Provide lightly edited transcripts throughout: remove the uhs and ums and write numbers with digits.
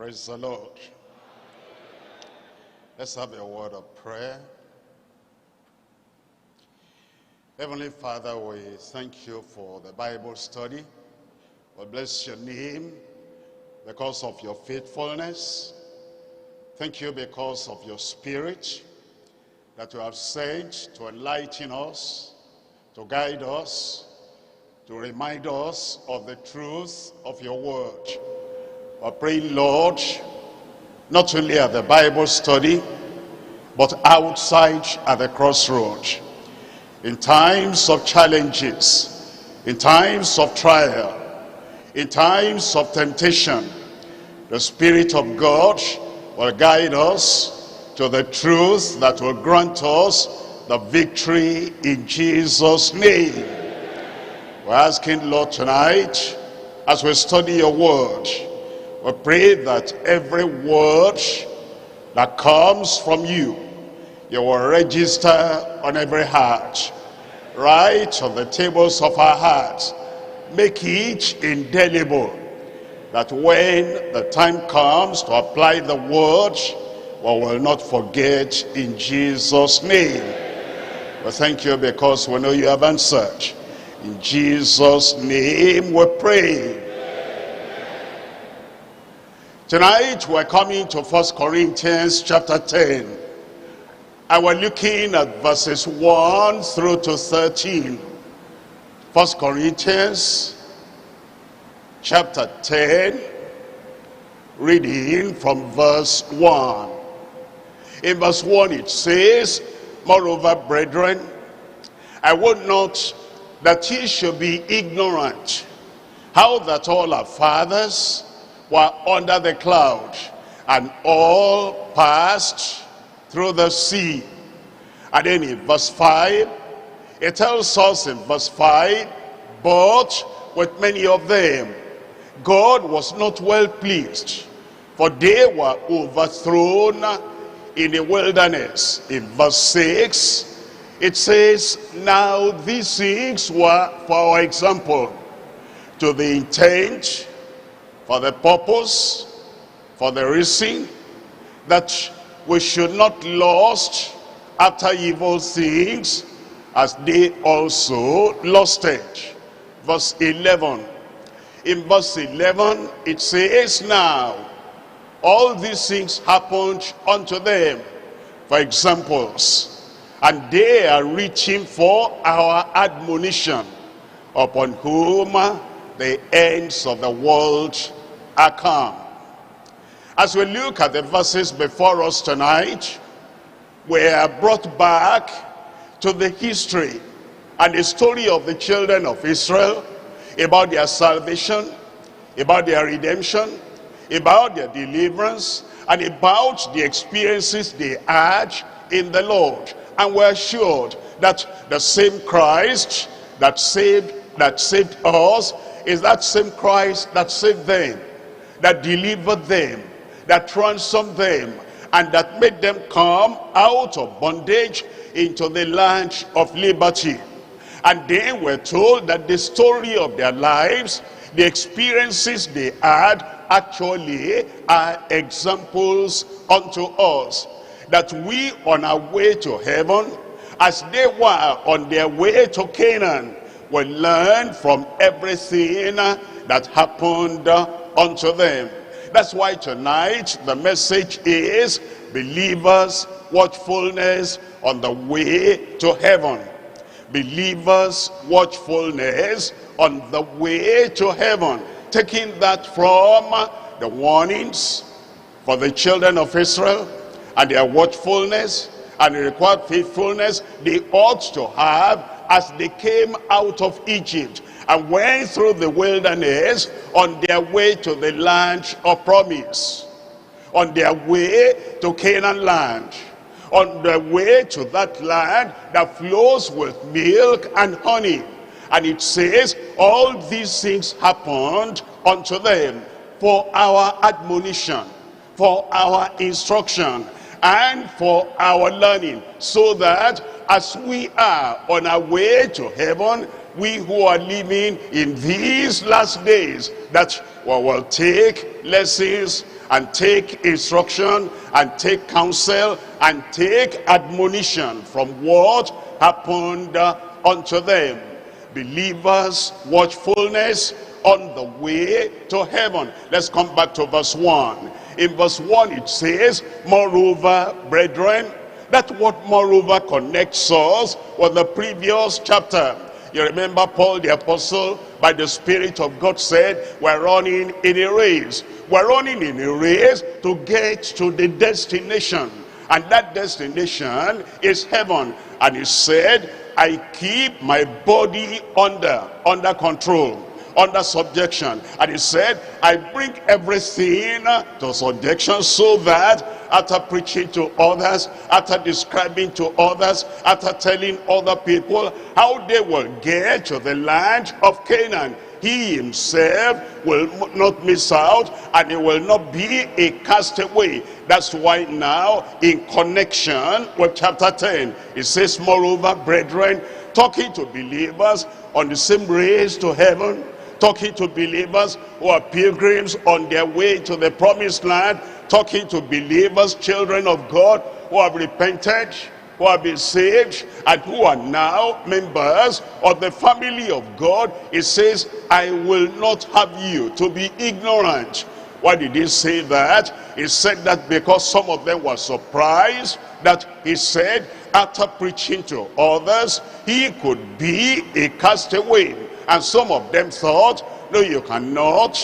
Praise the Lord. Let's have a word of prayer. Heavenly Father, we thank you for the Bible study. We bless your name because of your faithfulness. Thank you because of your Spirit that you have sent to enlighten us, to guide us, to remind us of the truth of your word. We're praying, Lord, not only at the Bible study, but outside at the crossroad. In times of challenges, in times of trial, in times of temptation, the Spirit of God will guide us to the truth that will grant us the victory in Jesus' name. We're asking, Lord, tonight, as we study your word, we pray that every word that comes from you, you will register on every heart, right on the tables of our hearts. Make it indelible, that when the time comes to apply the word, we will not forget in Jesus' name. We thank you because we know you have answered. In Jesus' name we pray. Tonight we're coming to 1 Corinthians chapter 10. And we're looking at verses 1 through to 13. 1 Corinthians chapter 10, reading from verse 1. In verse 1 it says, "Moreover, brethren, I would not that ye should be ignorant, how that all our fathers were under the cloud, and all passed through the sea." And then in verse 5, it tells us in verse 5, "But with many of them God was not well pleased, for they were overthrown in the wilderness." In verse 6, it says, "Now these things were for our example, to the intent, for the purpose, for the reason, that we should not lust after evil things, as they also lusted." Verse 11. In verse 11, it says, "Now all these things happened unto them for examples, and they are written for our admonition, upon whom the ends of the world are come." As we look at the verses before us tonight, we are brought back to the history and the story of the children of Israel, about their salvation, about their redemption, about their deliverance, and about the experiences they had in the Lord. And we're assured that the same Christ that saved us is that same Christ that saved them, that delivered them, that ransomed them, and that made them come out of bondage into the land of liberty. And then we're told that the story of their lives, the experiences they had, actually are examples unto us. That we on our way to heaven, as they were on their way to Canaan, will learn from everything that happened unto them. That's why tonight the message is believers' watchfulness on the way to heaven. Believers' watchfulness on the way to heaven. Taking that from the warnings for the children of Israel and their watchfulness and the required faithfulness they ought to have as they came out of Egypt and went through the wilderness on their way to the land of promise, on their way to Canaan land, on their way to that land that flows with milk and honey. And it says, all these things happened unto them for our admonition, for our instruction, and for our learning, so that as we are on our way to heaven, we who are living in these last days, that we will take lessons and take instruction and take counsel and take admonition from what happened unto them. Believers' watchfulness on the way to heaven. Let's come back to verse 1. In verse 1 it says, moreover, brethren, that what moreover connects us with the previous chapter. You remember Paul the apostle, by the Spirit of God, said, we're running in a race. We're running in a race to get to the destination. And that destination is heaven. And he said, I keep my body under control, under subjection. And he said, I bring everything to subjection, so that after preaching to others, after describing to others, after telling other people how they will get to the land of Canaan, he himself will not miss out, and he will not be a castaway. That's why now, in connection with chapter 10, it says, moreover, brethren, talking to believers on the same race to heaven, talking to believers who are pilgrims on their way to the promised land, talking to believers, children of God, who have repented, who have been saved, and who are now members of the family of God. It says, I will not have you to be ignorant. Why did he say that? He said that because some of them were surprised that he said, after preaching to others, he could be a castaway. And some of them thought, no, you cannot.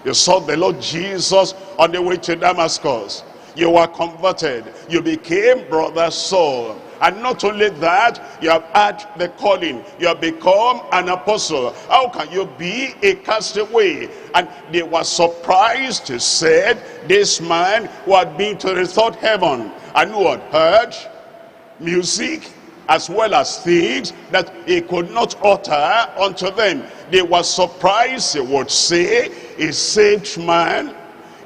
You saw the Lord Jesus on the way to Damascus. You were converted. You became Brother Saul. And not only that, you have had the calling. You have become an apostle. How can you be a castaway? And they were surprised, said, this man who had been to the third heaven and who had heard music as well as things that he could not utter unto them. They were surprised, he would say, a saved man,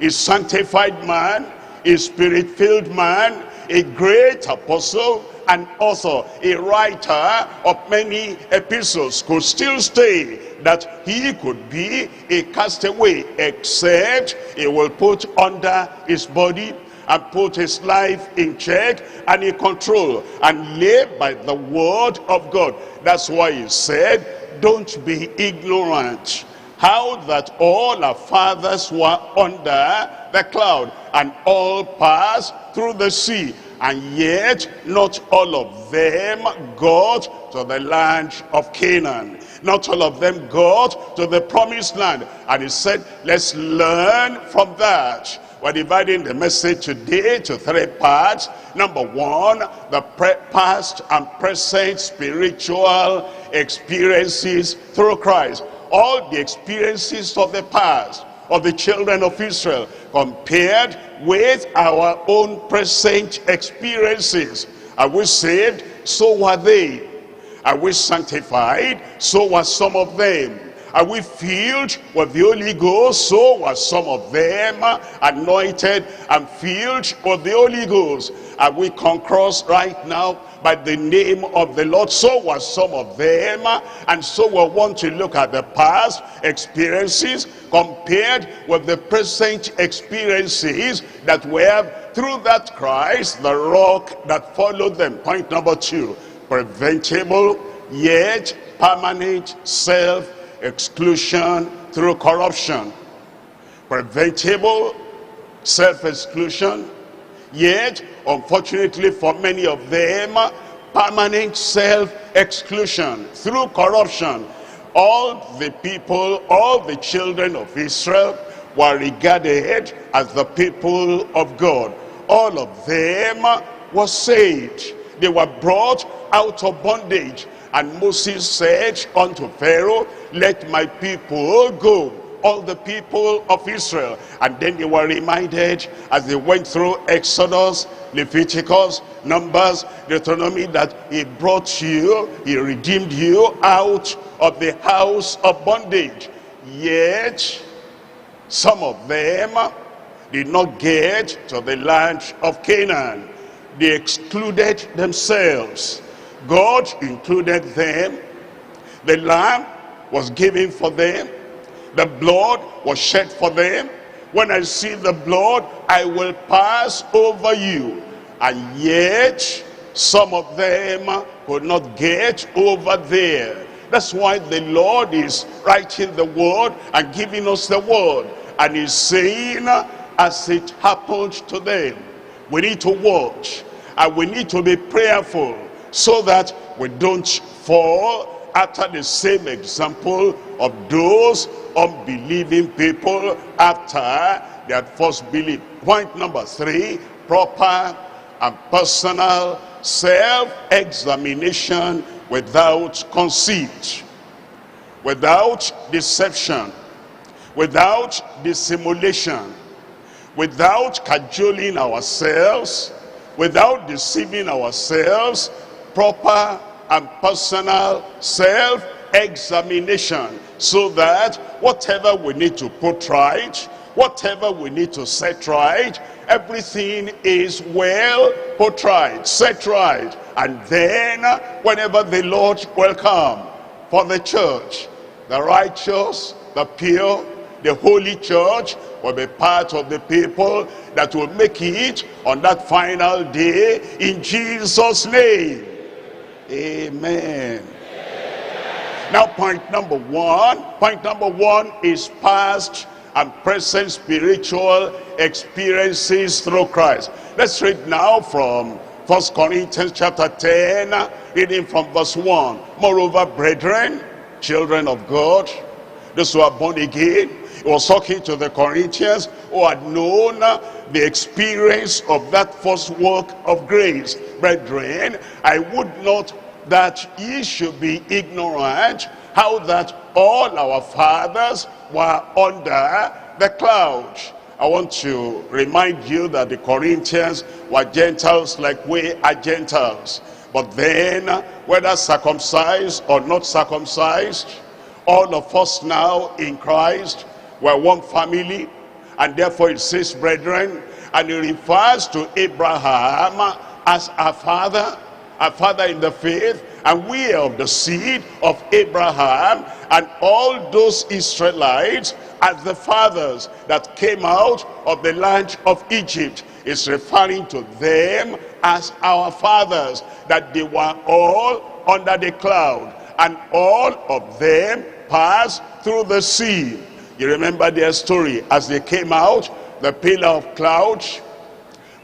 a sanctified man, a spirit-filled man, a great apostle, and author, a writer of many epistles, could still say that he could be a castaway, except he will put under his body and put his life in check and in control and live by the word of God. That's why he said, don't be ignorant how that all our fathers were under the cloud and all passed through the sea, and yet not all of them got to the land of Canaan. Not all of them got to the promised land. And he said, let's learn from that. We're dividing the message today to three parts. Number one, the past and present spiritual experiences through Christ. All the experiences of the past of the children of Israel compared with our own present experiences. Are we saved? So were they. Are we sanctified? So were some of them. Are we filled with the Holy Ghost? So were some of them anointed and filled with the Holy Ghost. Are we conquerors right now by the name of the Lord? So were some of them. And so we want to look at the past experiences compared with the present experiences that we have through that Christ, the rock that followed them. Point number two, preventable yet permanent self-exclusion through corruption. Preventable self-exclusion, yet unfortunately for many of them, permanent self-exclusion through corruption. All the people, all the children of Israel were regarded as the people of God. All of them were saved. They were brought out of bondage. And Moses said unto Pharaoh, let my people go, all the people of Israel. And then they were reminded as they went through Exodus, Leviticus, Numbers, Deuteronomy, that he brought you, he redeemed you out of the house of bondage. Yet some of them did not get to the land of Canaan. They excluded themselves. God included them. The lamb was given for them. The blood was shed for them. When I see the blood, I will pass over you. And yet, some of them could not get over there. That's why the Lord is writing the word and giving us the word. And he's saying, as it happened to them, we need to watch and we need to be prayerful so that we don't fall after the same example of those unbelieving people after they had first believed. Point number 3, proper and personal self-examination without conceit, without deception, without dissimulation, without cajoling ourselves, without deceiving ourselves. Proper and personal self-examination, so that whatever we need to put right, whatever we need to set right, everything is well put right, set right. And then whenever the Lord will come for the church, the righteous, the pure, the holy church will be part of the people that will make it on that final day, in Jesus' name. Amen. Now point number one is past and present spiritual experiences through Christ. Let's read now from 1 Corinthians chapter 10, reading from verse 1. Moreover, brethren, children of God, those who are born again, he was talking to the Corinthians who had known the experience of that first work of grace. Brethren, I would not that ye should be ignorant how that all our fathers were under the cloud. I want to remind you that the Corinthians were Gentiles like we are Gentiles. But then, whether circumcised or not circumcised, all of us now in Christ, we're one family. And therefore it says, brethren, and it refers to Abraham as our father in the faith, and we are of the seed of Abraham, and all those Israelites as the fathers that came out of the land of Egypt. Is referring to them as our fathers, that they were all under the cloud, and all of them passed through the sea. You remember their story as they came out. The pillar of cloud,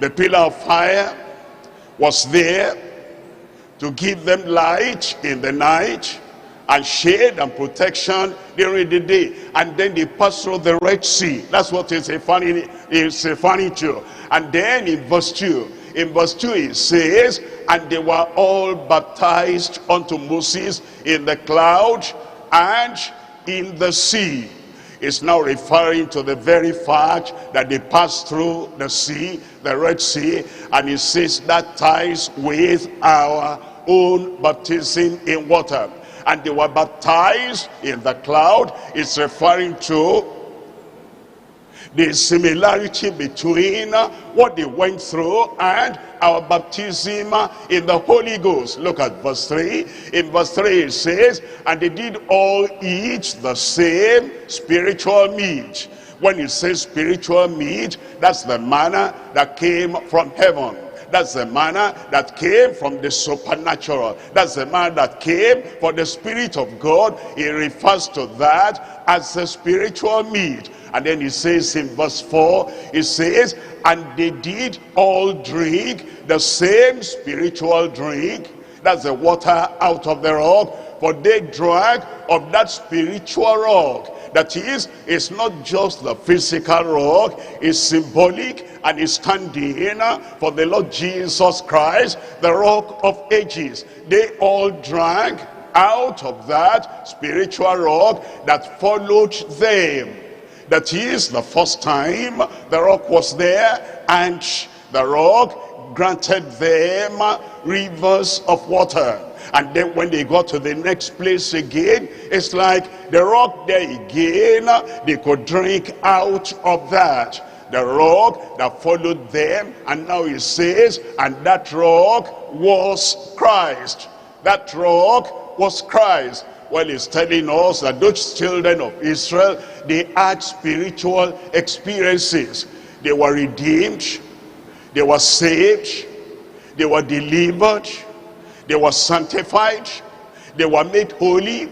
the pillar of fire was there to give them light in the night and shade and protection during the day. And then they passed through the Red Sea. That's what it's referring to. And then in verse 2 it says, and they were all baptized unto Moses in the cloud and in the sea. It's now referring to the very fact that they passed through the sea, the Red Sea, and it says that ties with our own baptism in water. And they were baptized in the cloud. It's referring to the similarity between what they went through and our baptism in the Holy Ghost. Look at verse 3. In verse 3 it says, and they did all eat the same spiritual meat. When it says spiritual meat, that's the manna that came from heaven. That's the manna that came from the supernatural. That's the manna that came from the Spirit of God. It refers to that as the spiritual meat. And then it says in verse 4, it says, and they did all drink the same spiritual drink. That's the water out of the rock. For they drank of that spiritual rock. That is, it's not just the physical rock, it's symbolic and it's standing for the Lord Jesus Christ, the rock of ages. They all drank out of that spiritual rock that followed them. That is, the first time the rock was there, and the rock granted them rivers of water. And then when they got to the next place again, it's like the rock there again, they could drink out of that. The rock that followed them, and now it says, and that rock was Christ. That rock was Christ. Well, he's telling us that those children of Israel, they had spiritual experiences. They were redeemed, they were saved, they were delivered, they were sanctified, they were made holy,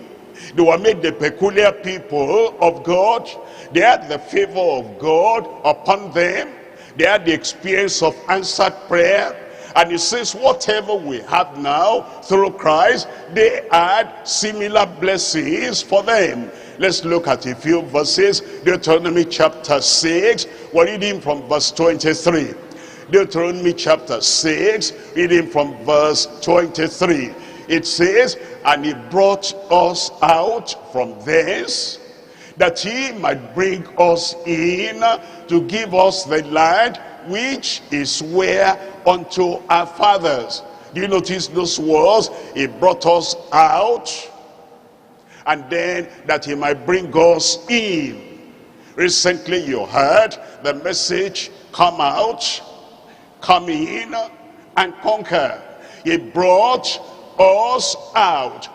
they were made the peculiar people of God. They had the favor of God upon them. They had the experience of answered prayer. And it says, whatever we have now through Christ, they had similar blessings for them. Let's look at a few verses. Deuteronomy chapter 6, we're reading from verse 23. Deuteronomy chapter 6, reading from verse 23. It says, and he brought us out from thence, that he might bring us in to give us the land which is swear unto our fathers. Do you notice those words? He brought us out, and then that he might bring us in. Recently you heard the message, come out, come in, and conquer. He brought us out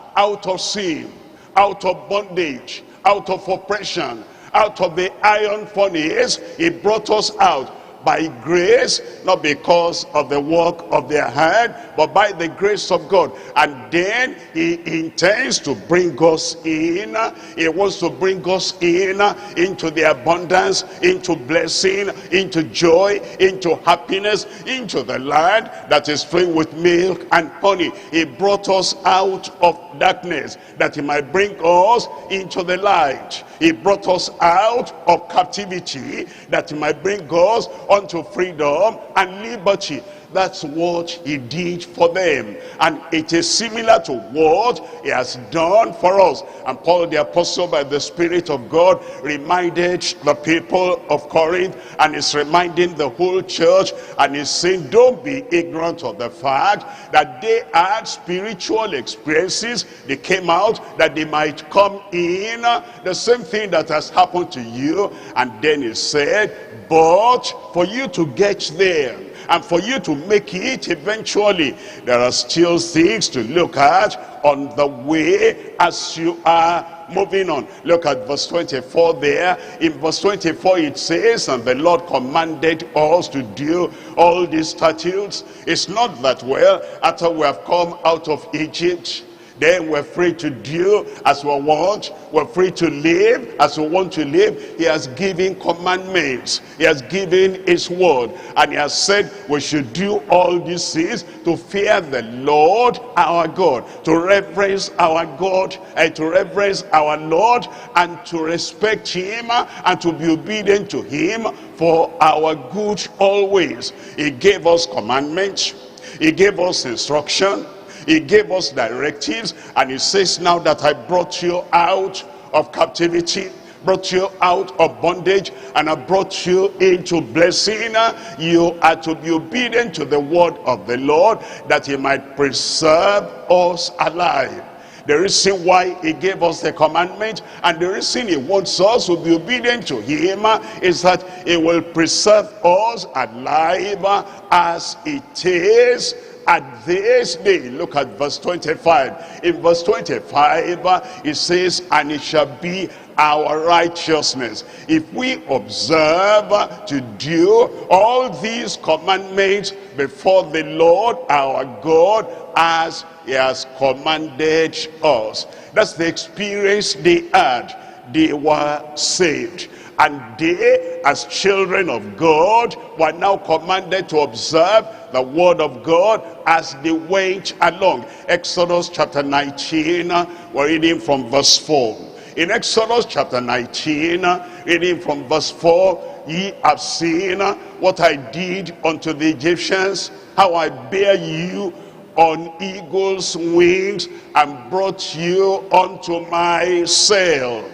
of sin, out of bondage, out of oppression, out of the iron furnace. He brought us out by grace, not because of the work of their hand, but by the grace of God. And then he intends to bring us in. He wants to bring us in into the abundance, into blessing, into joy, into happiness, into the land that is filled with milk and honey. He brought us out of darkness that he might bring us into the light. He brought us out of captivity that he might bring us unto freedom and liberty. That's what he did for them. And it is similar to what he has done for us. And Paul the apostle, by the Spirit of God, reminded the people of Corinth, and is reminding the whole church, and is saying, don't be ignorant of the fact that they had spiritual experiences. They came out that they might come in. The same thing that has happened to you. And then he said, but for you to get there, and for you to make it eventually, there are still things to look at on the way as you are moving on. Look at verse 24 there. In verse 24 it says, and the Lord commanded us to do all these statutes. It's not that, well, after we have come out of Egypt, then we're free to do as we want. We're free to live as we want to live. He has given commandments. He has given his word. And he has said we should do all these things to fear the Lord our God, to reverence our God, and to reverence our Lord, and to respect him, and to be obedient to him for our good always. He gave us commandments. He gave us instruction. He gave us directives, and he says, now that I brought you out of captivity, brought you out of bondage, and I brought you into blessing, you are to be obedient to the word of the Lord, that he might preserve us alive. The reason why he gave us the commandment, and the reason he wants us to be obedient to him, is that he will preserve us alive as it is at this day. Look at verse 25. In verse 25 it says, and it shall be our righteousness if we observe to do all these commandments before the Lord our God as he has commanded us. That's the experience they had. They were saved, and they, as children of God, were now commanded to observe the word of God as they went along. Exodus chapter 19, we're reading from verse 4. In Exodus chapter 19, reading from verse 4, ye have seen what I did unto the Egyptians, how I bare you on eagle's wings and brought you unto myself.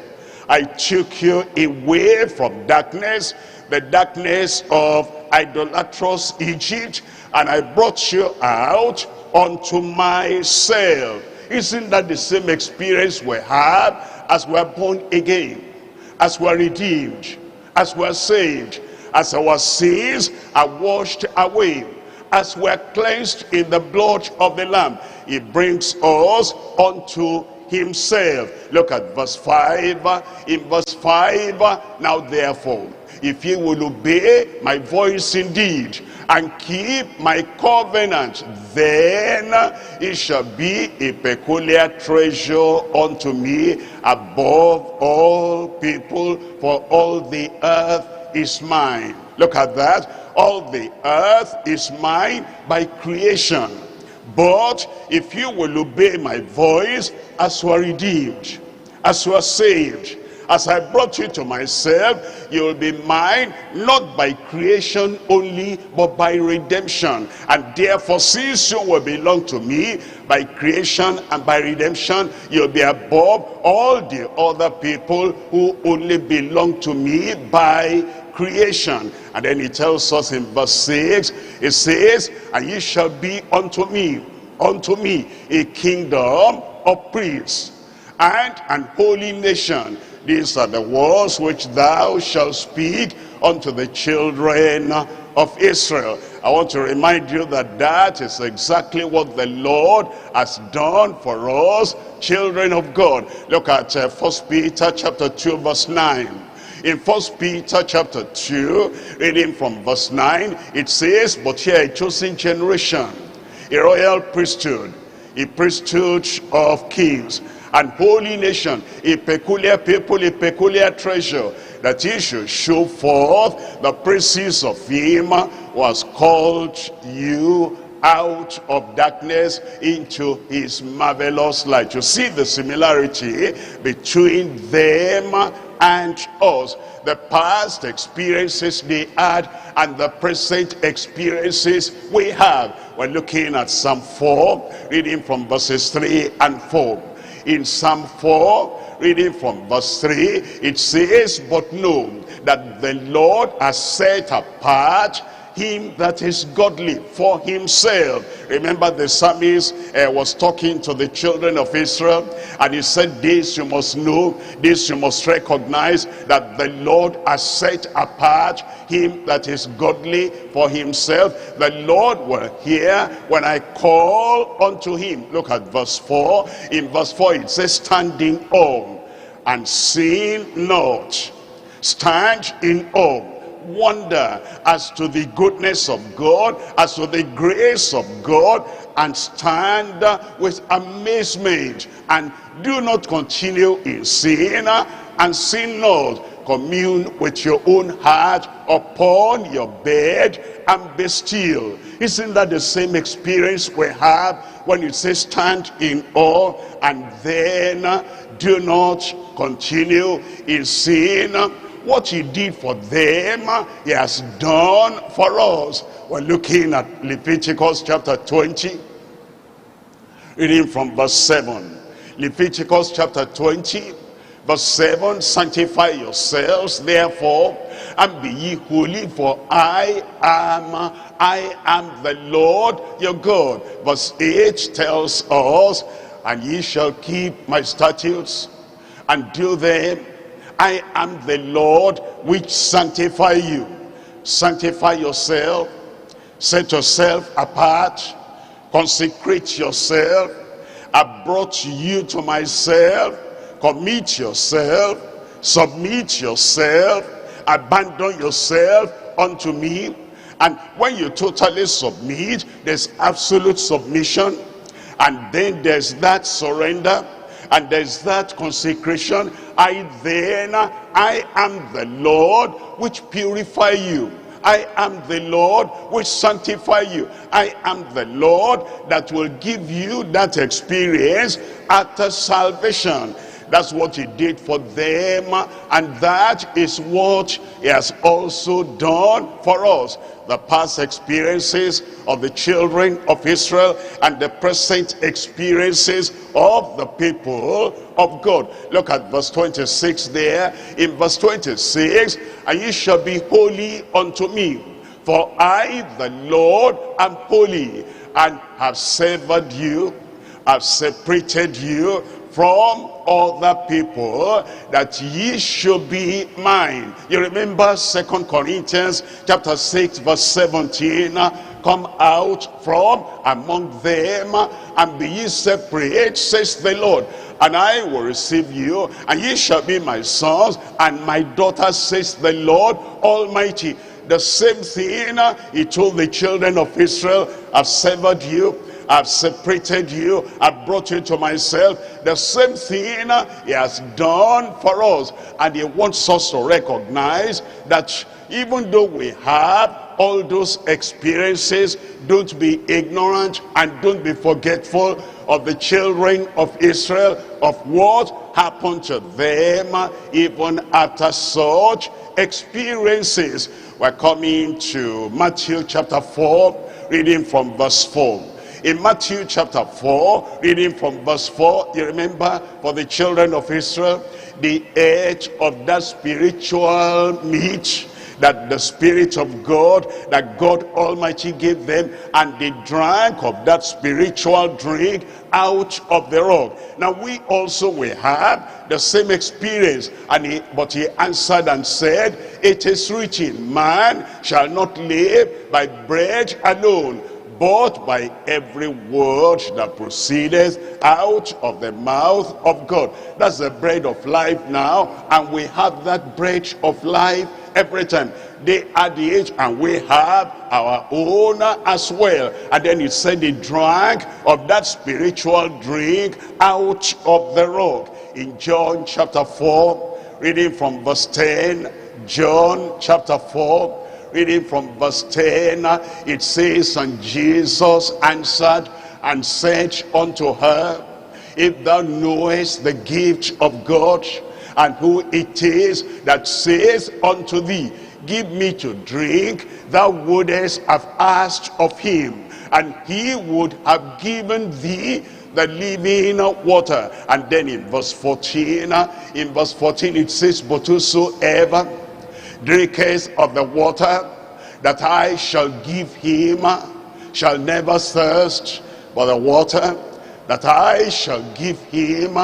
I took you away from darkness, the darkness of idolatrous Egypt, and I brought you out unto myself. Isn't that the same experience we have as we're born again, as we're redeemed, as we're saved, as our sins are washed away, as we're cleansed in the blood of the Lamb? He brings us unto himself. Look at verse 5. In verse 5, now therefore, if ye will obey my voice indeed, and keep my covenant, then it shall be a peculiar treasure unto me above all people, for all the earth is mine. Look at that. All the earth is mine by creation. But if you will obey my voice, as you are redeemed, as you are saved, as I brought you to myself, you will be mine, not by creation only, but by redemption. And therefore, since you will belong to me by creation and by redemption, you'll be above all the other people who only belong to me by creation. And then he tells us in verse 6, it says, and ye shall be unto me a kingdom of priests and an holy nation. These are the words which thou shalt speak unto the children of Israel. I want to remind you that that is exactly what the Lord has done for us, children of God. Look at 1 Peter chapter 2 verse 9. In 1 Peter chapter 2, reading from verse 9, it says, but ye are a chosen generation, a royal priesthood, a priesthood of kings, and holy nation, a peculiar people, a peculiar treasure, that he should show forth the praises of him who has called you out of darkness into his marvelous light. You see the similarity between them and us. The past experiences they had and the present experiences we have. We're looking at Psalm 4, reading from verses 3 and 4. In Psalm 4, reading from verse 3, it says, but know that the Lord has set apart him that is godly for himself. Remember, the psalmist was talking to the children of Israel, and he said, this you must know, this you must recognize, that the Lord has set apart him that is godly for himself. The Lord will hear when I call unto him. Look at verse 4. In verse 4 it says, stand in awe and sin not. Stand in awe. Wonder as to the goodness of God, as to the grace of God, and stand with amazement, and do not continue in sin, and sin not. Commune with your own heart upon your bed and be still. Isn't that the same experience we have when you say stand in awe and then do not continue in sin? What he did for them, he has done for us. We're looking at Leviticus chapter 20, reading from verse 7. Leviticus chapter 20, verse 7, sanctify yourselves therefore, and be ye holy, for I am the Lord your God. Verse 8 tells us, and ye shall keep my statutes and do them. I am the Lord which sanctify you. Sanctify yourself, set yourself apart, consecrate yourself. I brought you to myself. Commit yourself, submit yourself, abandon yourself unto me. And when you totally submit, there's absolute submission, and then there's that surrender, and there's that consecration. I am the Lord which purify you. I am the Lord which sanctify you. I am the Lord that will give you that experience after salvation. That's what he did for them, and that is what he has also done for us. The past experiences of the children of Israel and the present experiences of the people of God. Look at verse 26 there. In verse 26, and ye shall be holy unto me, for I, the Lord, am holy, and have severed you, have separated you from other people, that ye should be mine. You remember 2 Corinthians chapter 6 verse 17, come out from among them, and be ye separate, says the Lord. And I will receive you, and ye shall be my sons and my daughters, says the Lord Almighty. The same thing he told the children of Israel: I've severed you, I've separated you, I've brought you to myself. The same thing he has done for us. And he wants us to recognize that even though we have all those experiences, don't be ignorant and don't be forgetful of the children of Israel, of what happened to them even after such experiences. We're coming to Matthew chapter 4, reading from verse 4. In Matthew chapter 4, reading from verse 4, you remember, for the children of Israel, the ate of that spiritual meat that the Spirit of God, that God Almighty gave them, and they drank of that spiritual drink out of the rock. Now we also will have the same experience. But he answered and said, it is written, man shall not live by bread alone, but by every word that proceedeth out of the mouth of God. That's the bread of life now, and we have that bread of life every time. They are the age, and we have our own as well. And then he said they drank of that spiritual drink out of the rock. In John chapter 4, reading from verse 10, John chapter 4, reading from verse 10, it says, and Jesus answered and said unto her, if thou knowest the gift of God, and who it is that says unto thee, give me to drink, thou wouldest have asked of him, and he would have given thee the living water. And then in verse 14, it says, but whosoever drinketh of the water that I shall give him shall never thirst, but the water that I shall give him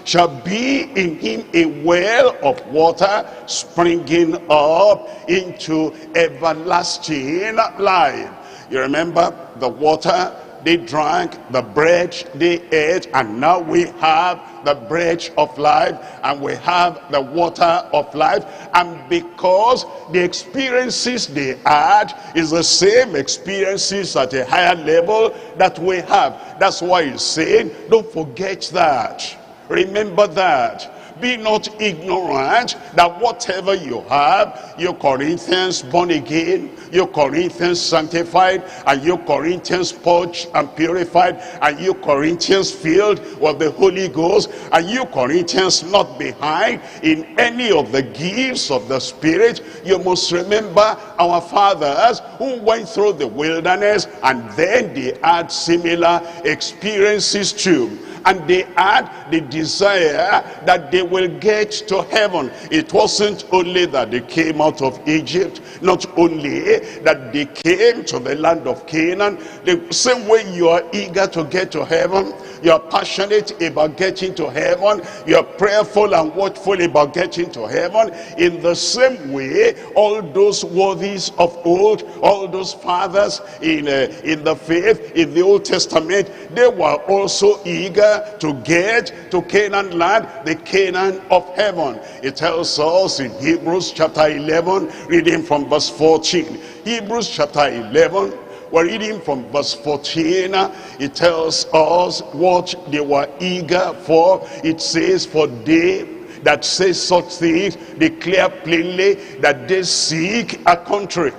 shall be in him a well of water springing up into everlasting life. You remember the water they drank, the bread they ate, and now we have the bread of life, and we have the water of life. And because the experiences they had is the same experiences at a higher level that we have, that's why he's saying, don't forget that. Remember that. Be not ignorant that whatever you have, you Corinthians born again, you Corinthians sanctified, and you Corinthians purged and purified, and you Corinthians filled with the Holy Ghost, and you Corinthians not behind in any of the gifts of the Spirit. You must remember our fathers who went through the wilderness, and then they had similar experiences too. And they had the desire that they will get to heaven. It wasn't only that they came out of Egypt, not only that they came to the land of Canaan. The same way you are eager to get to heaven, you are passionate about getting to heaven, you are prayerful and watchful about getting to heaven. In the same way, all those worthies of old, all those fathers in the faith, in the Old Testament, they were also eager to get to Canaan land, the Canaan of heaven. It tells us in Hebrews chapter 11, reading from verse 14. Hebrews chapter 11, we're reading from verse 14. It tells us what they were eager for. It says, for they that say such things declare plainly that they seek a country.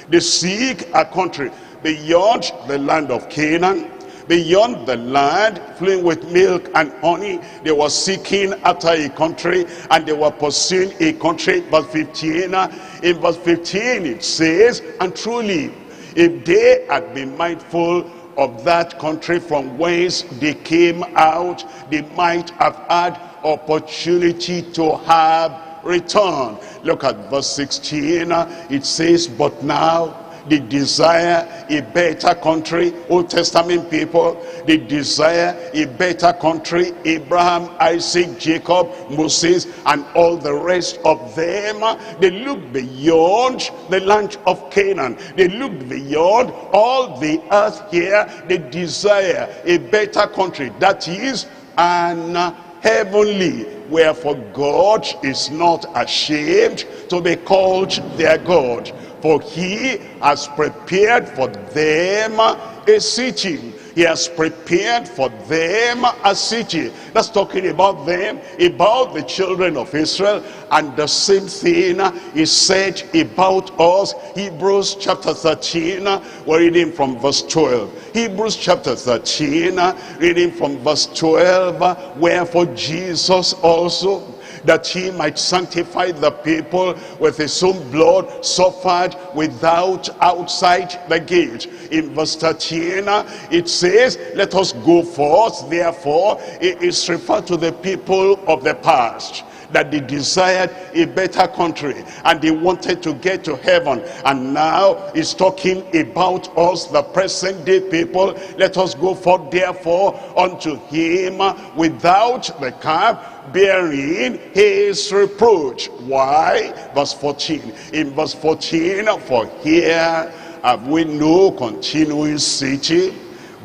They seek a country beyond the land of Canaan, beyond the land flowing with milk and honey. They were seeking after a country, and they were pursuing a country. Verse 15, in verse 15 it says, and truly, if they had been mindful of that country from whence they came out, they might have had opportunity to have returned. Look at verse 16. It says, but now they desire a better country. Old Testament people, they desire a better country. Abraham, Isaac, Jacob, Moses, and all the rest of them, they looked beyond the land of Canaan. They looked beyond all the earth here. They desire a better country, that is an heavenly, wherefore God is not ashamed to be called their God, for he has prepared for them a city. He has prepared for them a city. That's talking about them, about the children of Israel. And the same thing is said about us. Hebrews chapter 13, we're reading from verse 12. Hebrews chapter 13, reading from verse 12. Wherefore Jesus also, that he might sanctify the people with his own blood, suffered without outside the gate. In verse 13, it says, let us go forth. Therefore, it is referred to the people of the past, that they desired a better country and they wanted to get to heaven. And now he's talking about us, the present day people. Let us go forth therefore unto him without the camp, bearing his reproach. Why? Verse 14. In verse 14, for here have we no continuing city,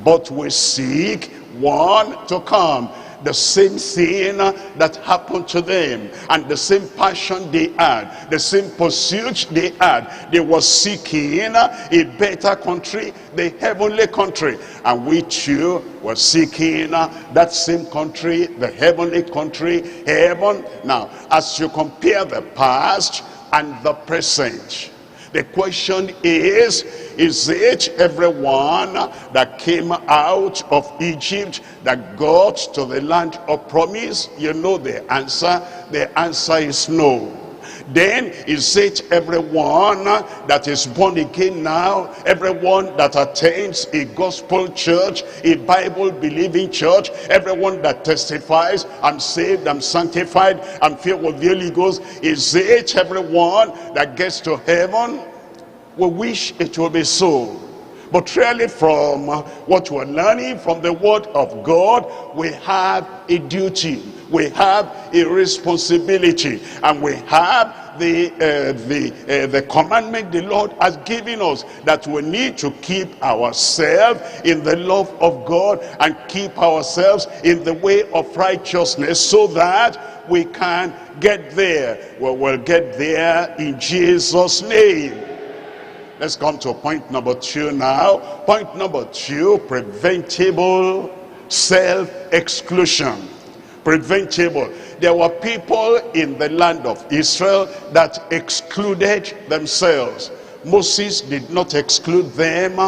but we seek one to come. The same thing that happened to them, and the same passion they had, the same pursuit they had. They were seeking a better country, the heavenly country. And we too were seeking that same country, the heavenly country, heaven. Now, as you compare the past and the present, the question is it everyone that came out of Egypt that got to the land of promise? You know the answer. The answer is no. Then is it everyone that is born again now, everyone that attends a gospel church, a Bible believing church, everyone that testifies, I'm saved, I'm sanctified, I'm filled with the Holy Ghost? Is it everyone that gets to heaven? We wish it will be so. But really, from what we're learning from the word of God, we have a duty, we have a responsibility, and we have the commandment the Lord has given us, that we need to keep ourselves in the love of God and keep ourselves in the way of righteousness, so that we can get there. Well, we'll get there in Jesus' name. Let's come to point number 2 now. Point number 2, preventable self-exclusion. Preventable. There were people in the land of Israel that excluded themselves. Moses did not exclude them.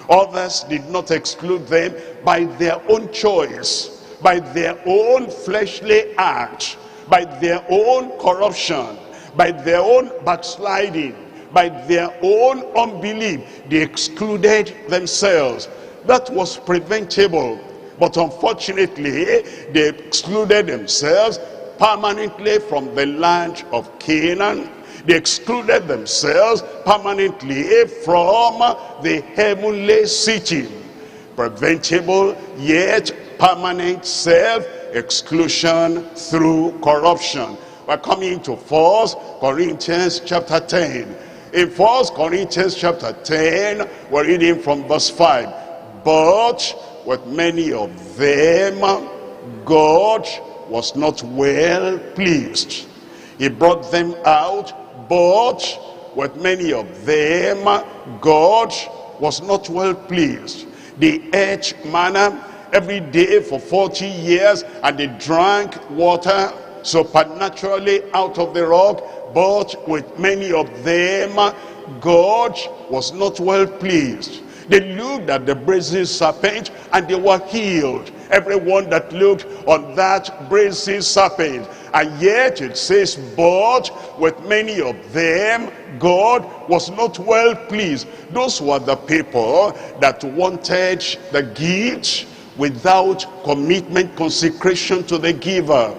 Others did not exclude them by their own choice, by their own fleshly act, by their own corruption, by their own backsliding, by their own unbelief. They excluded themselves. That was preventable. But unfortunately, they excluded themselves permanently from the land of Canaan. They excluded themselves permanently from the heavenly city. Preventable yet permanent self-exclusion through corruption. We're coming to 1 Corinthians chapter 10. In 1 Corinthians chapter 10, we're reading from verse 5. But with many of them, God was not well pleased. He brought them out, but with many of them, God was not well pleased. They ate manna every day for 40 years, and they drank water supernaturally out of the rock. But with many of them, God was not well pleased. They looked at the brazen serpent and they were healed. Everyone that looked on that brazen serpent. And yet it says, but with many of them, God was not well pleased. Those were the people that wanted the gift without commitment, consecration to the giver.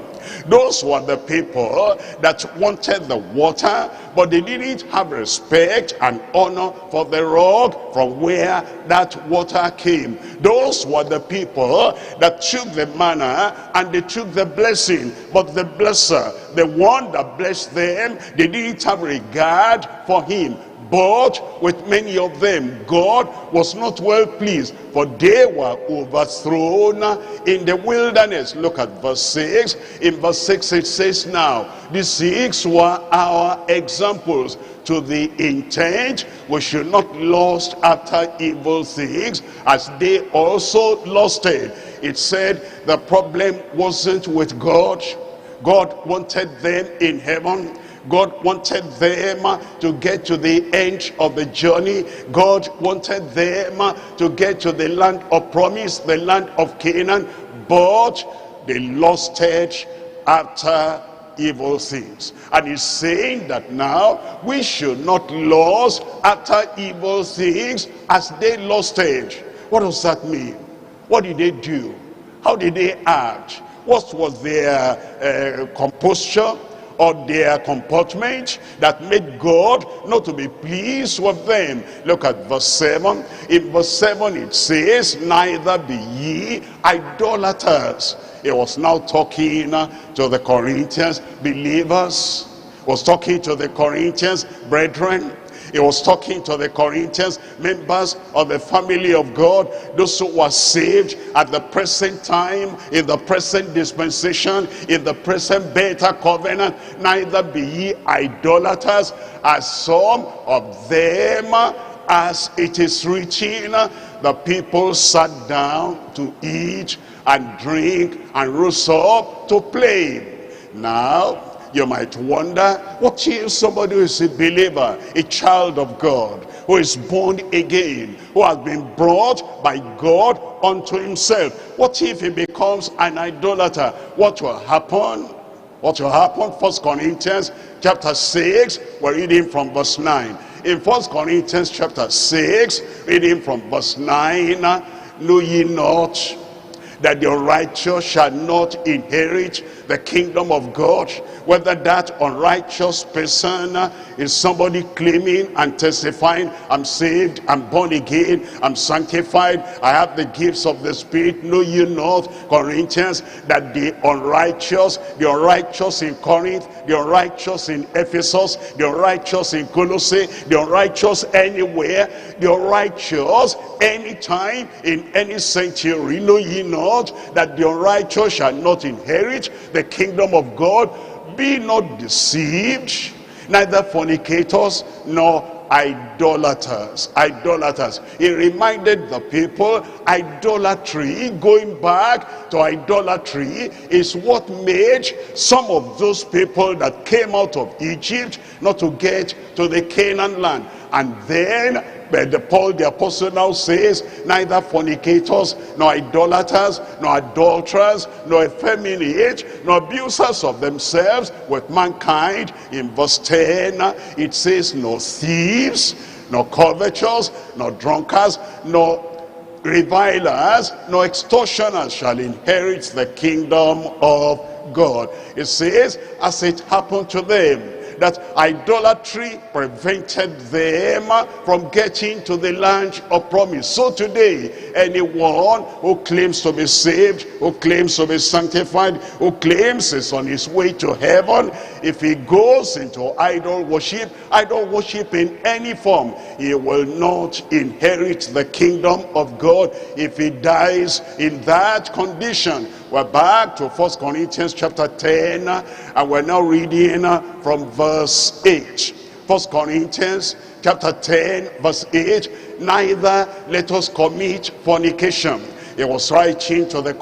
Those were the people that wanted the water, but they didn't have respect and honor for the rock from where that water came. Those were the people that took the manna and they took the blessing, but the blesser, the one that blessed them, they didn't have regard for him. But with many of them, God was not well pleased, for they were overthrown in the wilderness. Look at verse 6. In verse 6 it says, now, the 6 were our examples, to the intent we should not lust after evil things, as they also lusted. It said the problem wasn't with God. God wanted them in heaven. God wanted them to get to the end of the journey. God wanted them to get to the land of promise, the land of Canaan. But they lusted after evil things. And he's saying that now we should not lust after evil things as they lusted. What does that mean? What did they do? How did they act? What was their composture or their comportment that made God not to be pleased with them? Look at verse 7. In verse 7 it says, neither be ye idolaters. He was now talking to the Corinthians believers. He was talking to the Corinthians brethren. He was talking to the Corinthians, members of the family of God, those who were saved at the present time, in the present dispensation, in the present better covenant. Neither be ye idolaters, as some of them, as it is written, the people sat down to eat and drink and rose up to play. Now, you might wonder, what if somebody who is a believer, a child of God, who is born again, who has been brought by God unto himself? What if he becomes an idolater? What will happen? What will happen? 1 Corinthians chapter 6, we're reading from verse 9. In 1 Corinthians chapter 6, reading from verse 9, know ye not that the unrighteous shall not inherit the kingdom of God? Whether that unrighteous person is somebody claiming and testifying, I'm saved, I'm born again, I'm sanctified, I have the gifts of the Spirit. Know you not, Corinthians, that the unrighteous in Corinth, the unrighteous in Ephesus, the unrighteous in Colossae, the unrighteous anywhere, the unrighteous anytime in any sanctuary, know ye not that the unrighteous shall not inherit the kingdom of God? Be not deceived, neither fornicators nor idolaters. He reminded the people, idolatry, going back to idolatry, is what made some of those people that came out of Egypt not to get to the Canaan land. And then Paul the apostle now says, neither fornicators, nor idolaters, nor adulterers, nor effeminate, nor abusers of themselves with mankind. In verse 10 it says, nor thieves, nor covetous, nor drunkards, nor revilers, nor extortioners shall inherit the kingdom of God. It says, as it happened to them, that idolatry prevented them from getting to the land of promise. So today, anyone who claims to be saved, who claims to be sanctified, who claims is on his way to heaven, if he goes into idol worship in any form, he will not inherit the kingdom of God if he dies in that condition. We're back to 1 Corinthians chapter 10, and we're now reading from verse 8. 1 Corinthians chapter 10, verse 8. Neither let us commit fornication. He was writing to the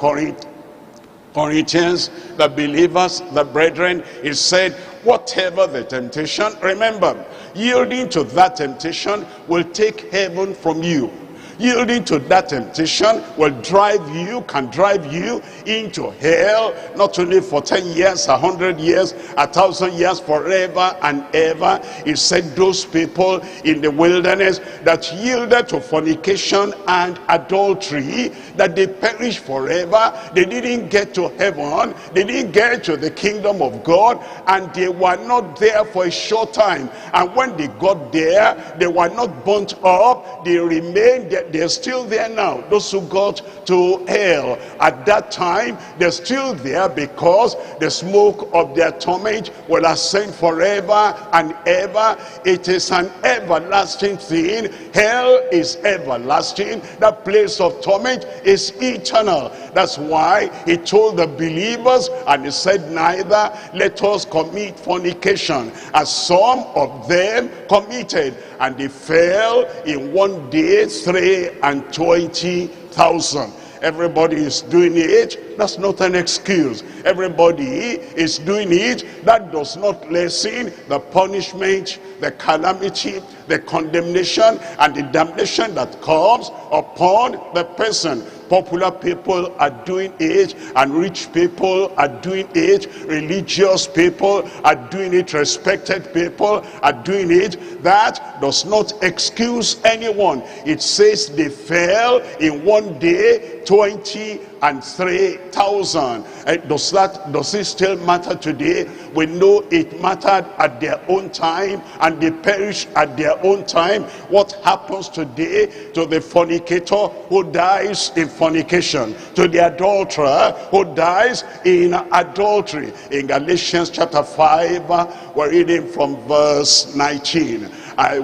Corinthians, the believers, the brethren. He said, whatever the temptation, remember, yielding to that temptation will take heaven from you. Yielding to that temptation can drive you into hell, not only for 10 years, 100 years, 1,000 years, forever and ever. He said those people in the wilderness that yielded to fornication and adultery, that they perish forever. They didn't get to heaven, they didn't get to the kingdom of God, and they were not there for a short time. And when they got there, they were not burnt up, they remained there. They're still there now. Those who got to hell at that time, they're still there, because the smoke of their torment will ascend forever and ever. It is an everlasting thing. Hell is everlasting. That place of torment is eternal. That's why he told the believers, and he said, neither let us commit fornication, as some of them committed, and they fell in one day 23,000. Everybody is doing it. That's not an excuse. Everybody is doing it. That does not lessen the punishment, the calamity, the condemnation, and the damnation that comes upon the person. Popular people are doing it, and rich people are doing it, religious people are doing it, respected people are doing it. That does not excuse anyone. It says they fell in one day 23,000. Does it still matter today? We know it mattered at their own time, and they perished at their own time. What happens today to the fornicator who dies in fornication, to the adulterer who dies in adultery? In Galatians chapter 5, we're reading from verse 19.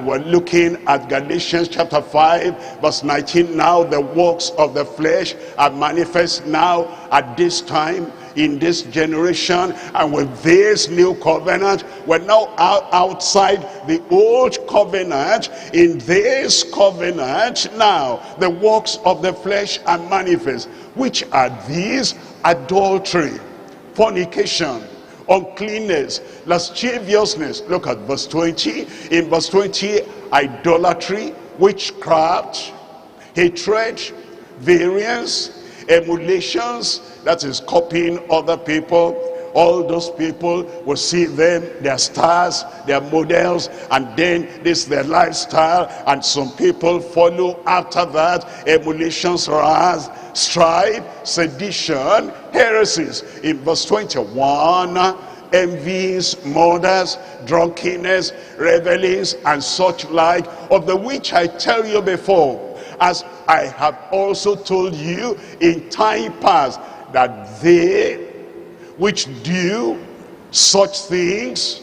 We're looking at Galatians chapter 5, verse 19. Now the works of the flesh are manifest now at this time, in this generation, and with this new covenant. We're now outside the old covenant. In this covenant now, the works of the flesh are manifest. Which are these? Adultery, fornication, uncleanness, lasciviousness. Look at verse 20. In verse 20, idolatry, witchcraft, hatred, variance, emulations, that is copying other people. All those people will see them, their stars, their models, and then this is their lifestyle, and some people follow after that. Emulations, wrath, strife, sedition, heresies. In verse 21, envies, murders, drunkenness, revelings, and such like, of the which I tell you before, as I have also told you in time past, that they which do such things,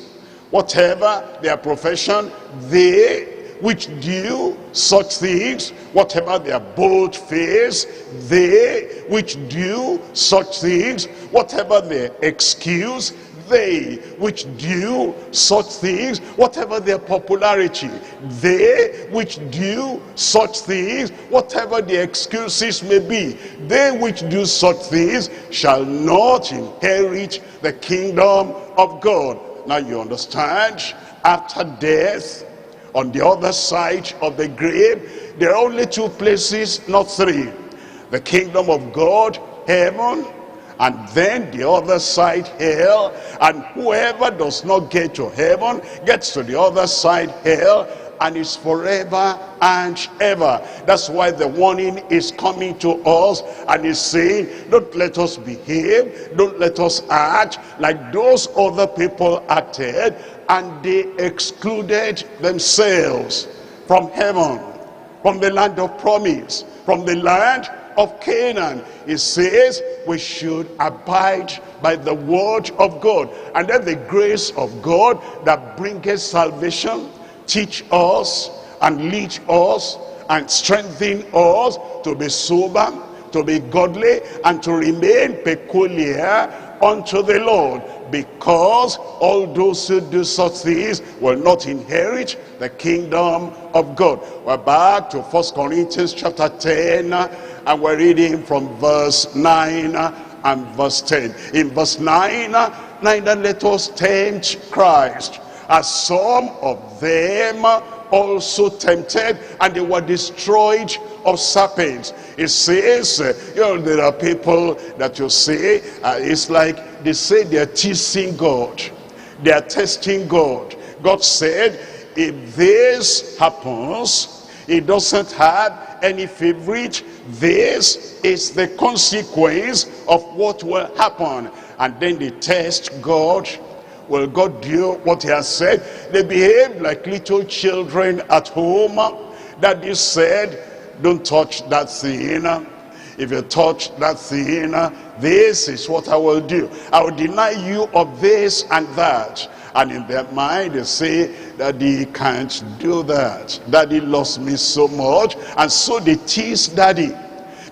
whatever their profession, they which do such things, whatever their bold face, they which do such things, whatever their excuse, they which do such things, whatever their popularity, they which do such things, whatever the excuses may be, they which do such things shall not inherit the kingdom of God. Now you understand, after death, on the other side of the grave, there are only two places, not three. The kingdom of God, heaven, and then the other side, hell. And whoever does not get to heaven gets to the other side, hell, and is forever and ever. That's why the warning is coming to us, and is saying, don't let us behave, don't let us act like those other people acted, and they excluded themselves from heaven, from the land of promise, from the land of Canaan. It says we should abide by the word of God, and then the grace of God that bringeth salvation teach us and lead us and strengthen us to be sober, to be godly, and to remain peculiar unto the Lord, because all those who do such things will not inherit the kingdom of God. We're back to 1 Corinthians chapter 10, and we're reading from verse 9 and verse 10. In verse 9, neither let us tempt Christ, as some of them also tempted, and they were destroyed of serpents. It says, there are people that you say, it's like they say they're teasing God. They are testing God. God said, if this happens, it doesn't have any favorite. This is the consequence of what will happen. And then they test God. Will God do what he has said? They behave like little children at home. Daddy said, don't touch that thing. If you touch that thing, this is what I will do. I will deny you of this and that. And in their mind they say, Daddy can't do that. Daddy loves me so much. And so they tease Daddy.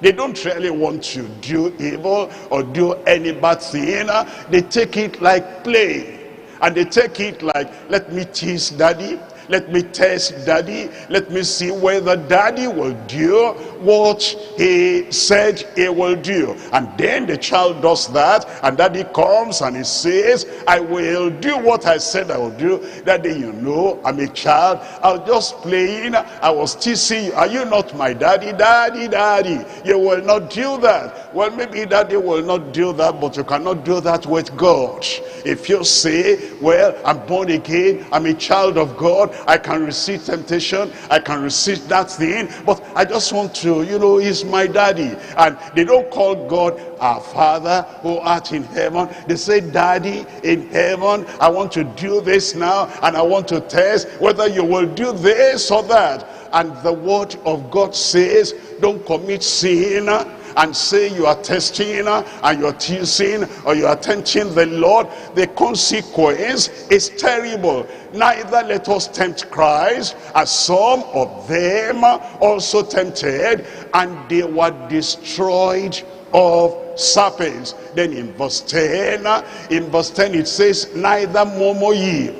They don't really want to do evil or do any bad thing. They take it like play. And they take it like, let me tease Daddy. Let me test Daddy. Let me see whether Daddy will do what he said he will do. And then the child does that, and Daddy comes and he says, I will do what I said I will do. Daddy, you know, I'm a child. I was just playing. I was teasing you. Are you not my daddy? Daddy, Daddy, you will not do that. Well, maybe Daddy will not do that, but you cannot do that with God. If you say, well, I'm born again, I'm a child of God, I can resist temptation, I can resist that thing, but I just want to, he's my daddy. And they don't call God our Father who art in heaven. They say, Daddy in heaven, I want to do this now, and I want to test whether you will do this or that. And the word of God says, don't commit sin and say you are testing and you're teasing or you are tempting the Lord. The consequence is terrible. Neither let us tempt Christ, as some of them also tempted, and they were destroyed of serpents. Then in verse 10 it says, neither murmur ye.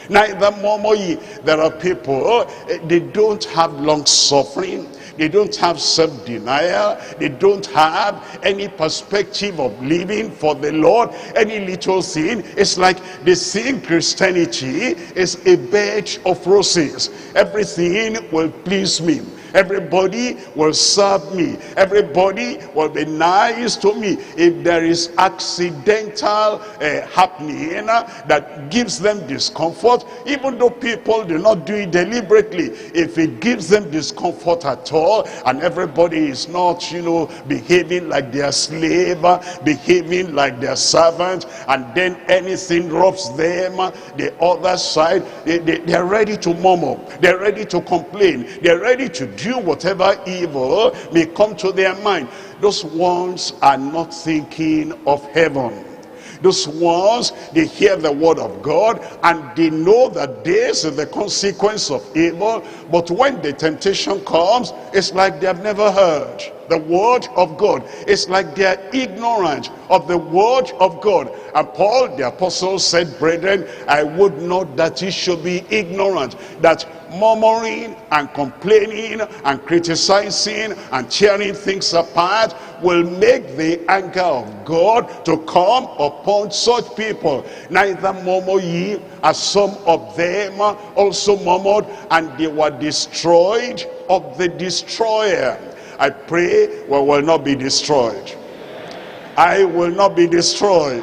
Neither murmur ye. There are people, they don't have long suffering. They don't have self-denial. They don't have any perspective of living for the Lord. Any little thing, it's like they think Christianity is a bed of roses. Everything will please me. Everybody will serve me. Everybody will be nice to me. If there is accidental happening that gives them discomfort, even though people do not do it deliberately, if it gives them discomfort at all, and everybody is not, behaving like their slave, behaving like their servant, and then anything rubs them the other side, they're ready to murmur. They're ready to complain. They're ready to do whatever evil may come to their mind. Those ones are not thinking of heaven. Those ones, they hear the word of God and they know that this is the consequence of evil, but when the temptation comes, it's like they have never heard the word of God. It's like they are ignorant of the word of God. And Paul the apostle said, brethren, I would not that ye should be ignorant, that murmuring and complaining and criticizing and tearing things apart will make the anger of God to come upon such people. Neither murmur ye, as some of them also murmured, and they were destroyed of the destroyer. I pray we will not be destroyed. I will not be destroyed.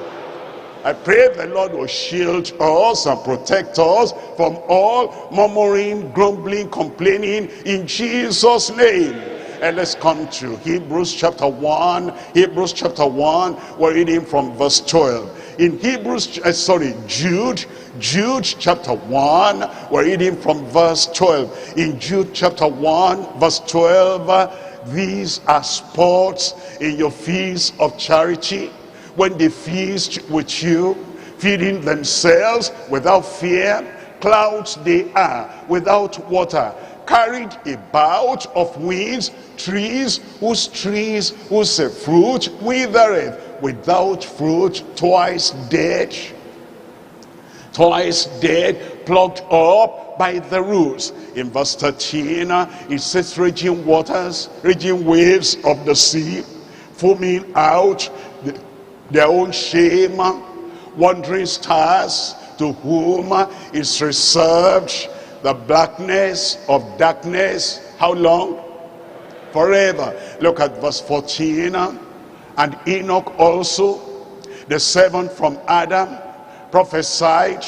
I pray the Lord will shield us and protect us from all murmuring, grumbling, complaining in Jesus' name. And let's come to Hebrews chapter 1. Hebrews chapter 1, we're reading from verse 12. In Jude chapter 1, we're reading from verse 12. In Jude chapter 1, verse 12, these are spots in your feast of charity, when they feast with you, feeding themselves without fear. Clouds they are, without water, carried about of winds, trees whose fruit withereth, without fruit, twice dead, plucked up by the roots. In verse 13, it says, raging waters, raging waves of the sea, foaming out their own shame, wandering stars, to whom is reserved the blackness of darkness. How long? forever. Look at verse 14. And Enoch also, the seventh from Adam, prophesied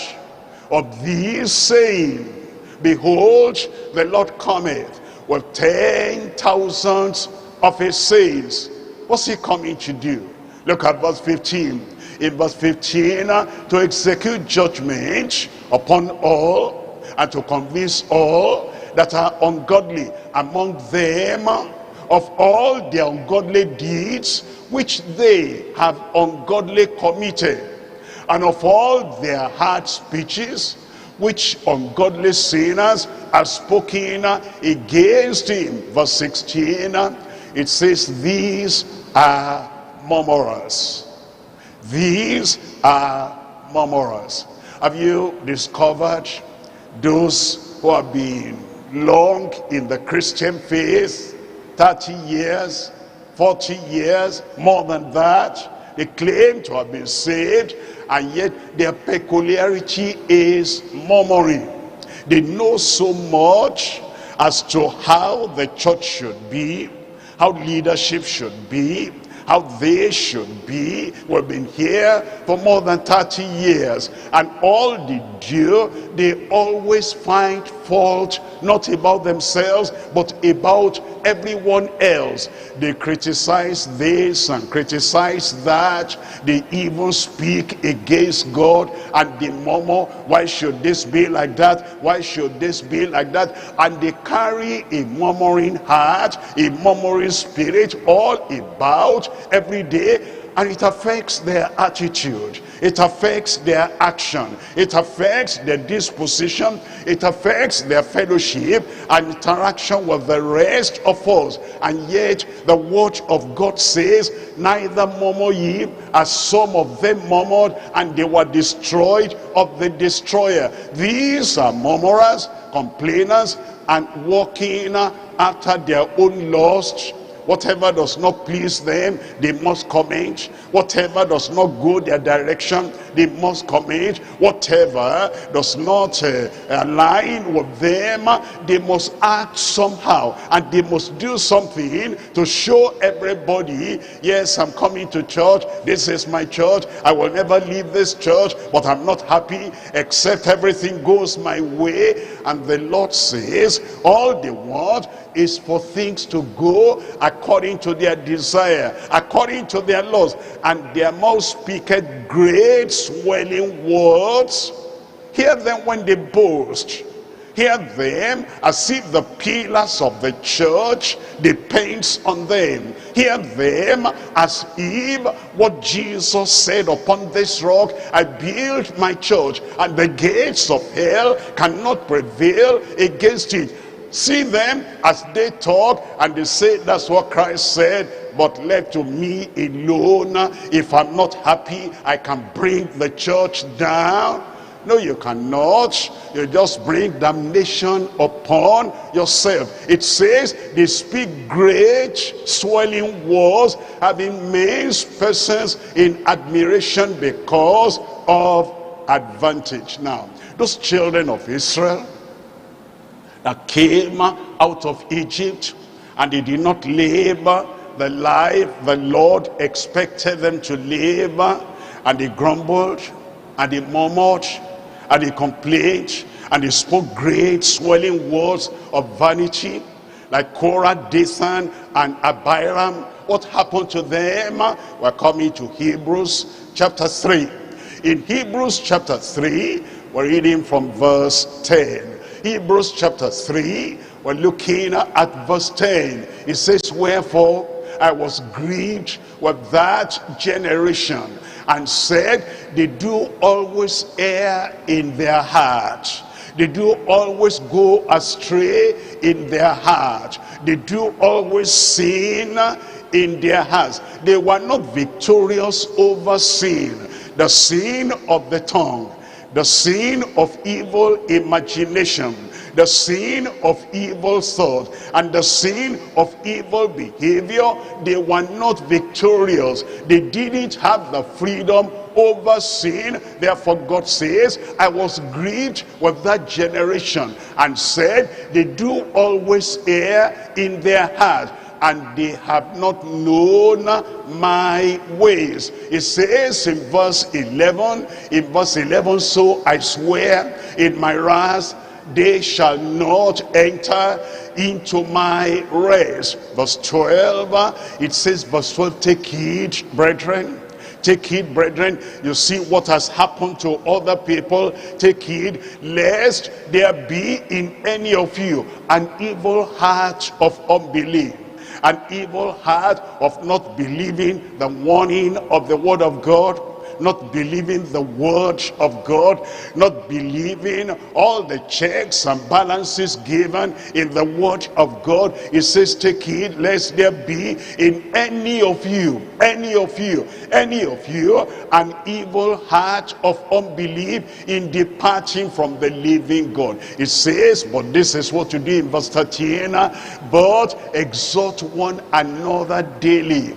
of these, saying, behold, the Lord cometh with 10,000 of his saints. What's he coming to do? Look at verse 15. In verse 15, to execute judgment upon all, and to convince all that are ungodly among them of all their ungodly deeds which they have ungodly committed, and of all their hard speeches which ungodly sinners have spoken against him. Verse 16, it says, these are murmurers. These are murmurers. Have you discovered those who have been long in the Christian faith, 30 years, 40 years, more than that? They claim to have been saved, and yet their peculiarity is murmuring. They know so much as to how the church should be, how leadership should be, how they should be. We've been here for more than 30 years, and all they do, they always find fault, not about themselves, but about everyone else. They criticize this and criticize that. They even speak against God, and they murmur, why should this be like that? Why should this be like that? And they carry a murmuring heart, a murmuring spirit all about every day, and it affects their attitude, it affects their action, it affects their disposition, it affects their fellowship and interaction with the rest of us. And yet the word of God says, neither murmur ye, as some of them murmured, and they were destroyed of the destroyer. These are murmurers, complainers, and walking after their own lust. Whatever does not please them, they must comment. Whatever does not go their direction, they must comment. Whatever does not align with them, they must act somehow, and they must do something to show everybody, yes, I'm coming to church, this is my church, I will never leave this church, but I'm not happy except everything goes my way. And the Lord says, all they want is for things to go according to their desire, according to their laws, and their mouth speaketh great swelling words. Hear them when they boast. Hear them as if the pillars of the church depends on them. Hear them as if what Jesus said, upon this rock I build my church, and the gates of hell cannot prevail against it. See them as they talk, and they say that's what Christ said, but left to me alone, if I'm not happy, I can bring the church down. No, you cannot. You just bring damnation upon yourself. It says they speak great swelling words, having men's persons in admiration because of advantage. Now, those children of Israel that came out of Egypt, and they did not live the life the Lord expected them to live, and they grumbled, and they murmured, and they complained, and they spoke great swelling words of vanity, like Korah, Dathan, and Abiram. What happened to them? We're coming to Hebrews chapter 3. In Hebrews chapter 3, we're reading from verse 10. Hebrews chapter 3, we're looking at verse 10. It says, wherefore I was grieved with that generation, and said, they do always err in their heart. They do always go astray in their heart. They do always sin in their hearts. They were not victorious over sin. The sin of the tongue, the sin of evil imagination, the sin of evil thought, and the sin of evil behavior, they were not victorious. They didn't have the freedom over sin. Therefore God says, I was grieved with that generation, and said, they do always err in their heart. and they have not known my ways. It says in verse 11, so I swear in my wrath, they shall not enter into my rest. Verse 12, it says, verse 12, take heed, brethren. Take heed, brethren. You see what has happened to other people. Take heed, lest there be in any of you an evil heart of unbelief, an evil heart of not believing the warning of the word of God, not believing the word of God, not believing all the checks and balances given in the word of God. It says, take heed lest there be in any of you, an evil heart of unbelief in departing from the living God. It says, but this is what you do in verse 13, but exhort one another daily,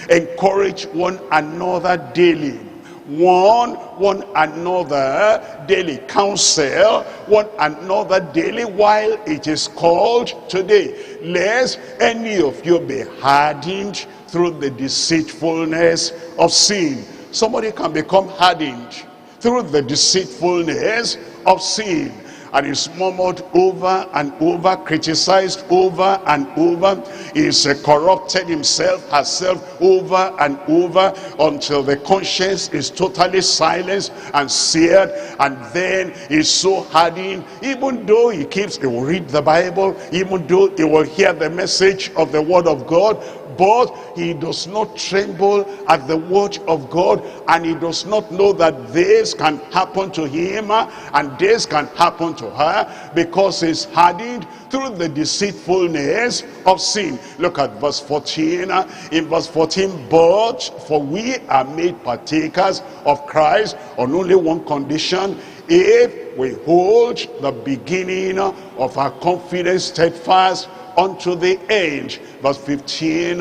encourage one another daily, warn one another daily, counsel one another daily while it is called today, lest any of you be hardened through the deceitfulness of sin. Somebody can become hardened through the deceitfulness of sin, and is murmured over and over, criticized over and over, is corrupted himself, herself over and over, until the conscience is totally silenced and seared, and then is so hardened, even though he will read the Bible, even though he will hear the message of the word of God, but he does not tremble at the word of God, and he does not know that this can happen to him and this can happen to her, because he's hardened through the deceitfulness of sin. Look at verse 14. In verse 14, but for we are made partakers of Christ on only one condition, if we hold the beginning of our confidence steadfast unto the end. Verse 15,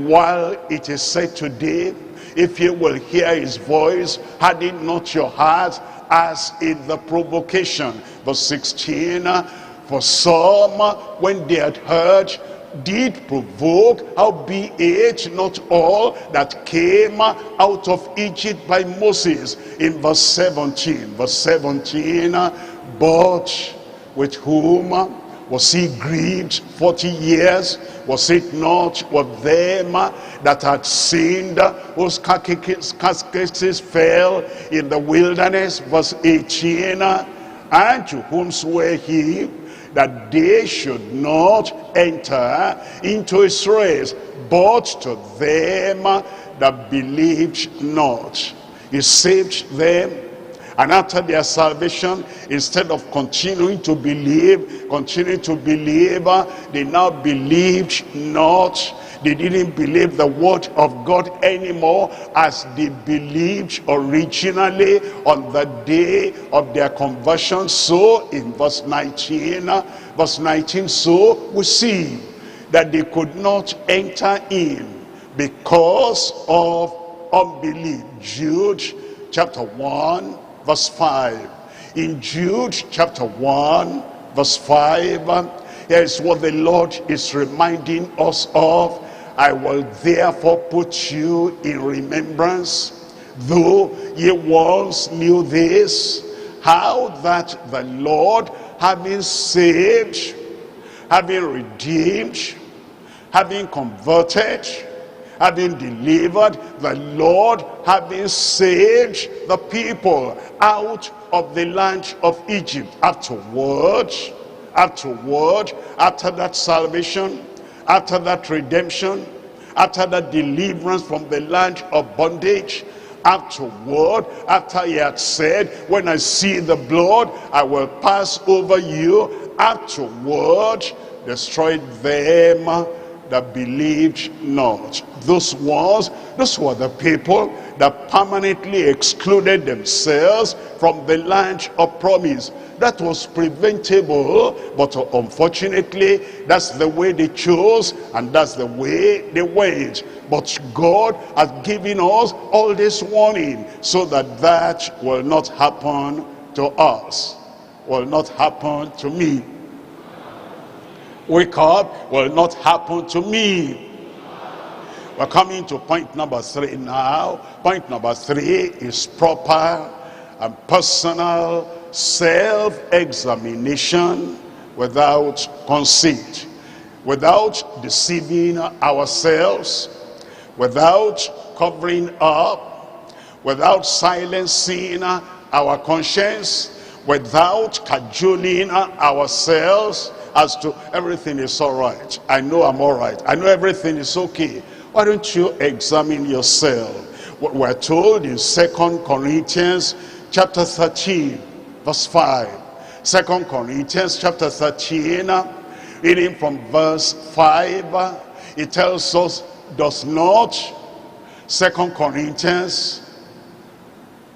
while it is said today, if you will hear his voice, harden not your heart as in the provocation. Verse 16, for some, when they had heard, did provoke, howbeit not all that came out of Egypt by Moses. In verse 17, but with whom was he grieved 40 years? Was it not with them that had sinned, whose carcasses fell in the wilderness? Verse 18, and to whom sware he that they should not enter into his rest, but to them that believed not. He saved them, and after their salvation, instead of continuing to believe, they now believed not. They didn't believe the word of God anymore as they believed originally on the day of their conversion. So in verse 19, so we see that they could not enter in because of unbelief. Jude chapter 1 verse 5. In Jude chapter 1 verse 5, here is what the Lord is reminding us of. I will therefore put you in remembrance, though ye once knew this, how that the Lord, having saved, having redeemed, having converted, having delivered, the Lord having saved the people out of the land of Egypt. Afterward, after that salvation, after that redemption, after that deliverance from the land of bondage, afterward, after he had said, when I see the blood, I will pass over you, afterward, destroyed them that believed not. Those were the people that permanently excluded themselves from the land of promise. That was preventable, but unfortunately, that's the way they chose, and that's the way they went. But God has given us all this warning so that that will not happen to us, will not happen to me. wake up will not happen to me. We're coming to point number 3 now. Point number 3 is proper and personal self-examination without conceit, without deceiving ourselves, without covering up, without silencing our conscience, without cajoling ourselves as to everything is all right. I know I'm all right. I know everything is okay. Why don't you examine yourself? What we're told in 2 Corinthians chapter 13, verse 5. 2 Corinthians chapter 13, reading from verse 5, it tells us, does not 2 Corinthians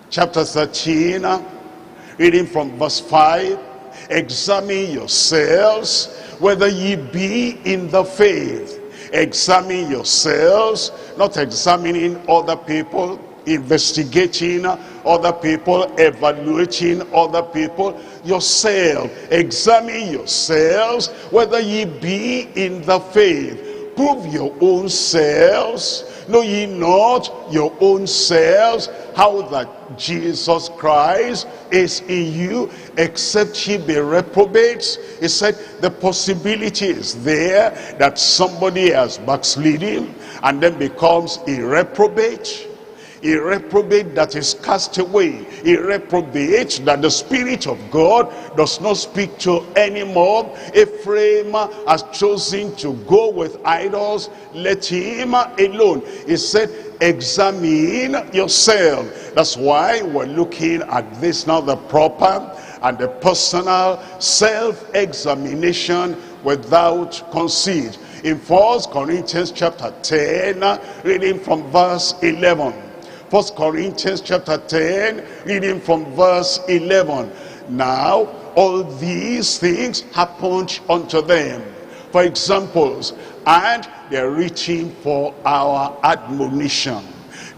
chapter 13, reading from verse 5, examine yourselves whether ye be in the faith. Examine yourselves, not examining other people, investigating other people, evaluating other people. Yourself, examine yourselves whether ye be in the faith. Prove your own selves. Know ye not your own selves how that Jesus Christ is in you, except ye be reprobates? He said the possibility is there that somebody has backslidden and then becomes a reprobate. A reprobate that is cast away. A reprobate that the Spirit of God does not speak to anymore. Ephraim has chosen to go with idols. Let him alone. He said, examine yourself. That's why we're looking at this now, the proper and the personal self-examination without conceit. In 1 Corinthians chapter 10, reading from verse 11. 1 Corinthians chapter 10, reading from verse 11. Now, all these things happened unto them for examples, and they're reaching for our admonition.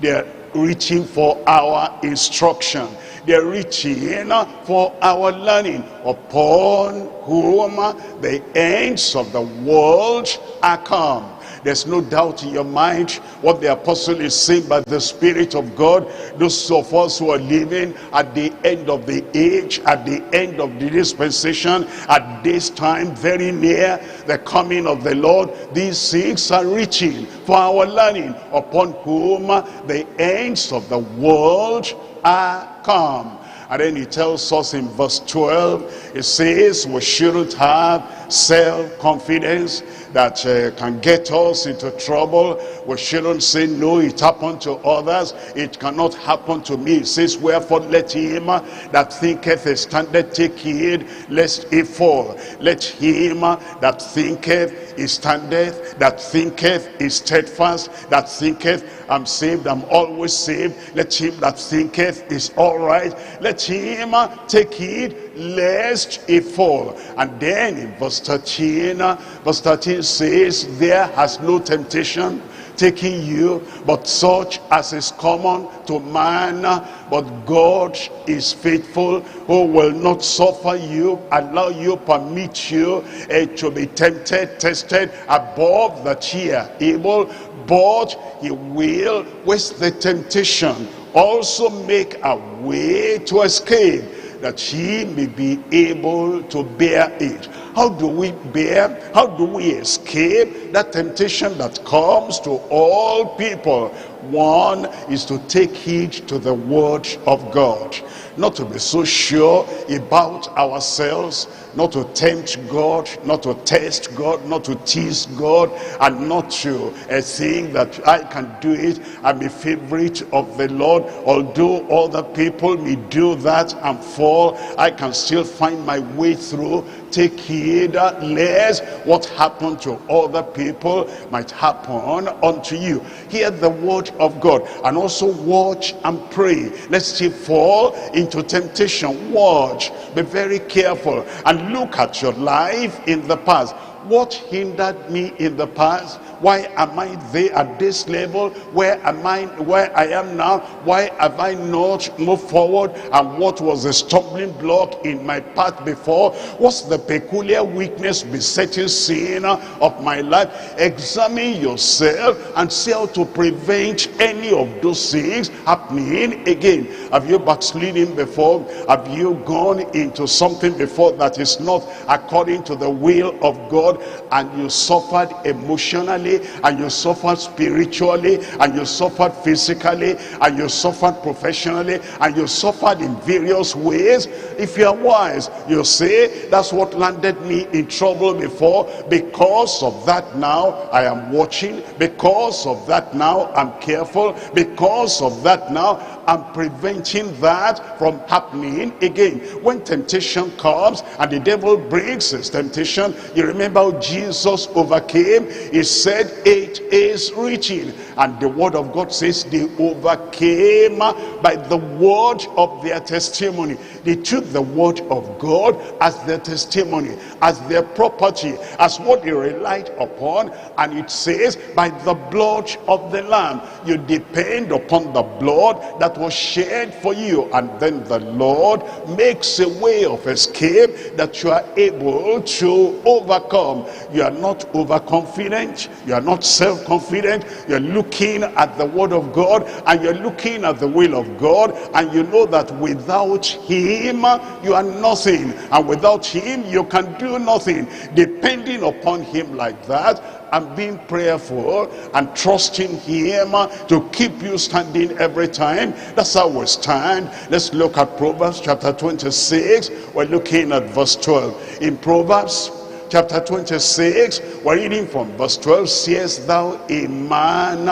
They're reaching for our instruction. They're reaching for our learning, upon whom the ends of the world are come. There's no doubt in your mind what the apostle is saying by the Spirit of God. Those of us who are living at the end of the age, at the end of the dispensation, at this time very near the coming of the Lord, these things are reaching for our learning, upon whom the ends of the world are come. And then he tells us in verse 12, it says we shouldn't have self-confidence that can get us into trouble. We shouldn't say, no, it happened to others, it cannot happen to me. It says, wherefore let him that thinketh he standeth take heed lest he fall. Let him that thinketh he standeth, that thinketh is steadfast, that thinketh I'm saved, I'm always saved. Let him that thinketh is all right, let him take heed lest he fall. And then in verse 13 says, there has no temptation taking you but such as is common to man, but God is faithful, who will not suffer you, allow you, permit you to be tempted, tested above that ye are able, but he will with the temptation also make a way to escape, that he may be able to bear it. How do we bear? How do we escape that temptation that comes to all people? One is to take heed to the word of God. Not to be so sure about ourselves, not to tempt God, not to test God, not to tease God, and not to think that I can do it. I'm a favorite of the Lord. Although other people may do that and fall, I can still find my way through. Take heed lest what happened to other people might happen unto you. Hear the word of God, and also watch and pray lest you fall into temptation. Watch, be very careful, and look at your life in the past. What hindered me in the past? Why am I there at this level? Where I am now? Why have I not moved forward? And what was the stumbling block in my path before? What's the peculiar weakness besetting sin of my life? Examine yourself and see how to prevent any of those things happening again. Have you backslidden before? Have you gone into something before that is not according to the will of God, and you suffered emotionally, and you suffered spiritually, and you suffered physically, and you suffered professionally, and you suffered in various ways? If you are wise, you say, that's what landed me in trouble before. Because of that now I am watching. Because of that now I'm careful. Because of that now I'm preventing that from happening again. When temptation comes and the devil brings his temptation, you remember how Jesus overcame. He said, it is written. And the word of God says they overcame by the word of their testimony. They took the word of God as their testimony, as their property, as what they relied upon. And it says, by the blood of the Lamb. You depend upon the blood that was shed for you, and then the Lord makes a way of escape that you are able to overcome. You are not overconfident, you are not self-confident. You're looking at the word of God, and you're looking at the will of God, and you know that without him you are nothing, and without him you can do nothing. Depending upon him like that, and being prayerful and trusting him to keep you standing every time. That's how we stand. Let's look at Proverbs chapter 26. We're looking at verse 12. In Proverbs chapter 26, we're reading from verse 12. Seest thou a man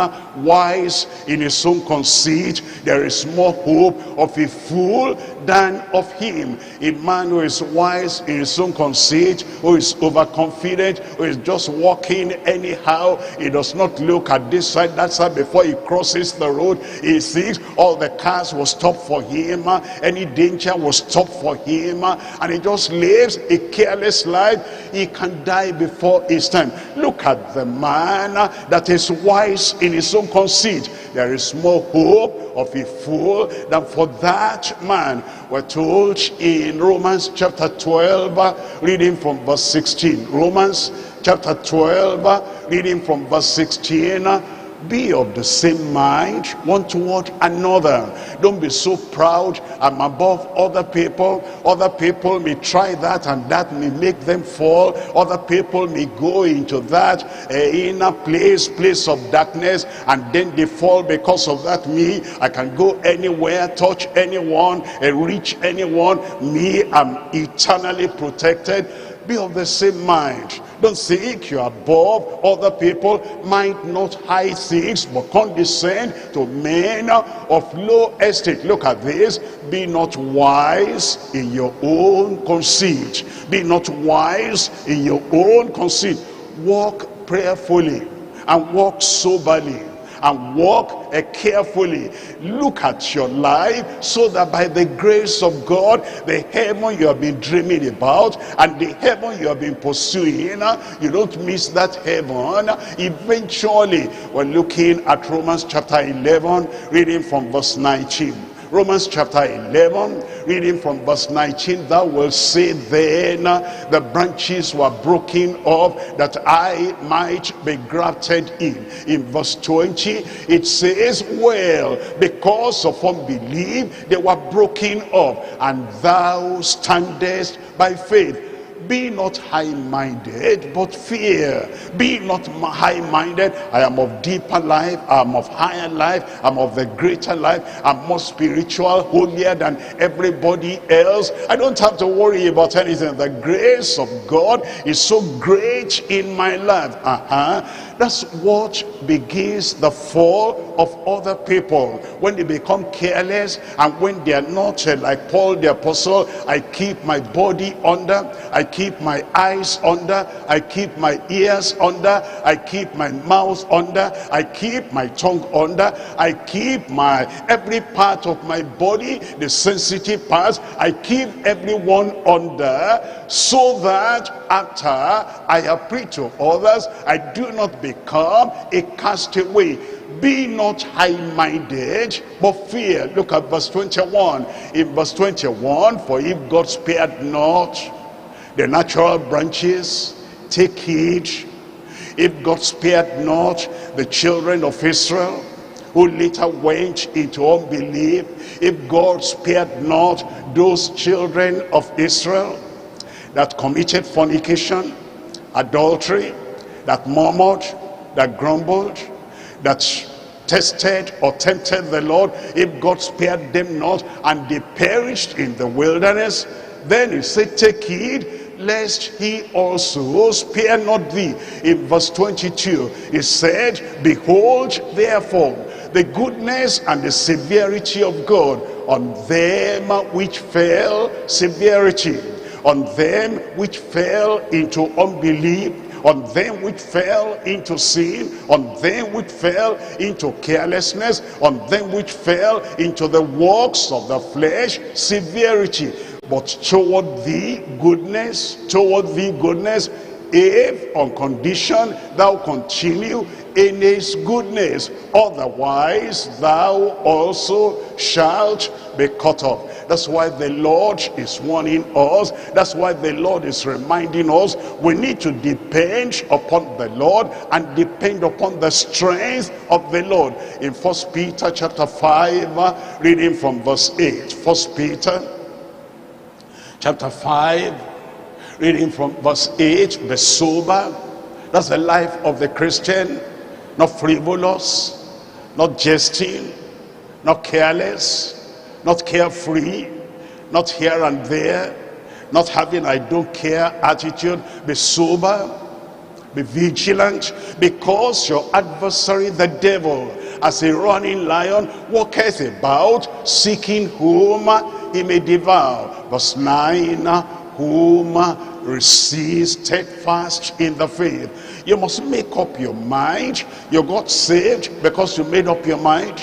wise in his own conceit? There is more hope of a fool than of him. A man who is wise in his own conceit, who is overconfident, who is just walking anyhow. He does not look at this side, that side before he crosses the road. He thinks all the cars will stop for him, any danger will stop for him, and he just lives a careless life. He can die before his time. Look at the man that is wise in his own conceit. There is more hope of a fool than for that man. We're told in Romans chapter 12, reading from verse 16. Romans chapter 12, reading from verse 16. Be of the same mind one toward another. Don't be so proud, I'm above other people. Other people may try that, and that may make them fall. Other people may go into that inner place of darkness, and then they fall because of that. Me, I can go anywhere, touch anyone, reach anyone. Me, I'm eternally protected. Be of the same mind. Don't think you're above other people. Mind not high things, but condescend to men of low estate. Look at this. Be not wise in your own conceit. Be not wise in your own conceit. Walk prayerfully, and walk soberly, and walk carefully. Look at your life, so that by the grace of God, the heaven you have been dreaming about, and the heaven you have been pursuing, you don't miss that heaven. Eventually, we're looking at Romans chapter 11, reading from verse 19. Romans chapter 11, reading from verse 19. Thou wilt say then, the branches were broken off that I might be grafted in. In verse 20, it says, well, because of unbelief they were broken off, and thou standest by faith. Be not high-minded, but fear. Be not high-minded. I am of deeper life, I am of higher life, I'm of the greater life, I'm more spiritual, holier than everybody else. I don't have to worry about anything. The grace of God is so great in my life. That's what begins the fall of other people. When they become careless, and when they are not like Paul the apostle. I keep my body under, I keep my eyes under, I keep my ears under, I keep my mouth under, I keep my tongue under, I keep my every part of my body, the sensitive parts, I keep everyone under, so that after I have preached to others, I do not become a castaway. Be not high-minded, but fear. Look at verse 21. In verse 21, for if God spared not the natural branches, take heed. If God spared not the children of Israel, who later went into unbelief, if God spared not those children of Israel that committed fornication, adultery, that murmured, that grumbled, that tested or tempted the Lord, if God spared them not and they perished in the wilderness, then he said, take heed lest he also spare not thee. In verse 22, he said, behold, therefore, the goodness and the severity of God on them which fell, severity, on them which fell into unbelief, on them which fell into sin, on them which fell into carelessness, on them which fell into the works of the flesh, severity. But toward thee goodness, if on condition thou continue in his goodness, otherwise thou also shalt be cut off. That's why the Lord is warning us. That's why the Lord is reminding us we need to depend upon the Lord and depend upon the strength of the Lord. In 1 Peter chapter 5, reading from verse 8. 1 Peter chapter 5, reading from verse 8, be sober. That's the life of the Christian. Not frivolous, not jesting, not careless, not carefree, not here and there, not having I don't care attitude. Be sober, be vigilant, because your adversary the devil, as a running lion, walketh about, seeking whom he may devour. Verse 9, whom resist steadfast in the faith. You must make up your mind. You got saved because you made up your mind.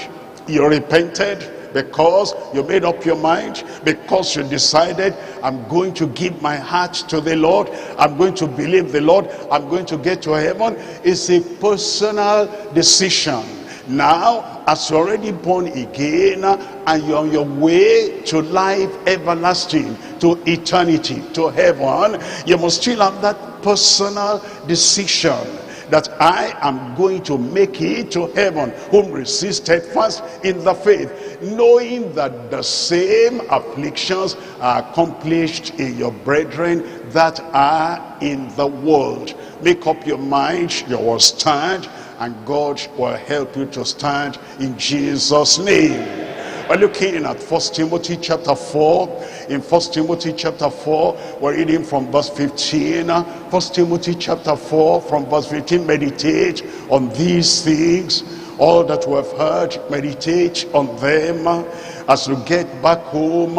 You repented because you made up your mind, because you decided, I'm going to give my heart to the Lord, I'm going to believe the Lord, I'm going to get to heaven. It's a personal decision. Now, as you're already born again and you're on your way to life everlasting, to eternity, to heaven, you must still have that personal decision that I am going to make it to heaven, whom resist steadfast in the faith, knowing that the same afflictions are accomplished in your brethren that are in the world. Make up your mind, you will stand, and God will help you to stand in Jesus' name. We're looking at 1 Timothy chapter 4. In 1 Timothy chapter 4, we're reading from verse 15. 1 Timothy chapter 4 from verse 15. Meditate on these things, all that we have heard, meditate on them. As you get back home,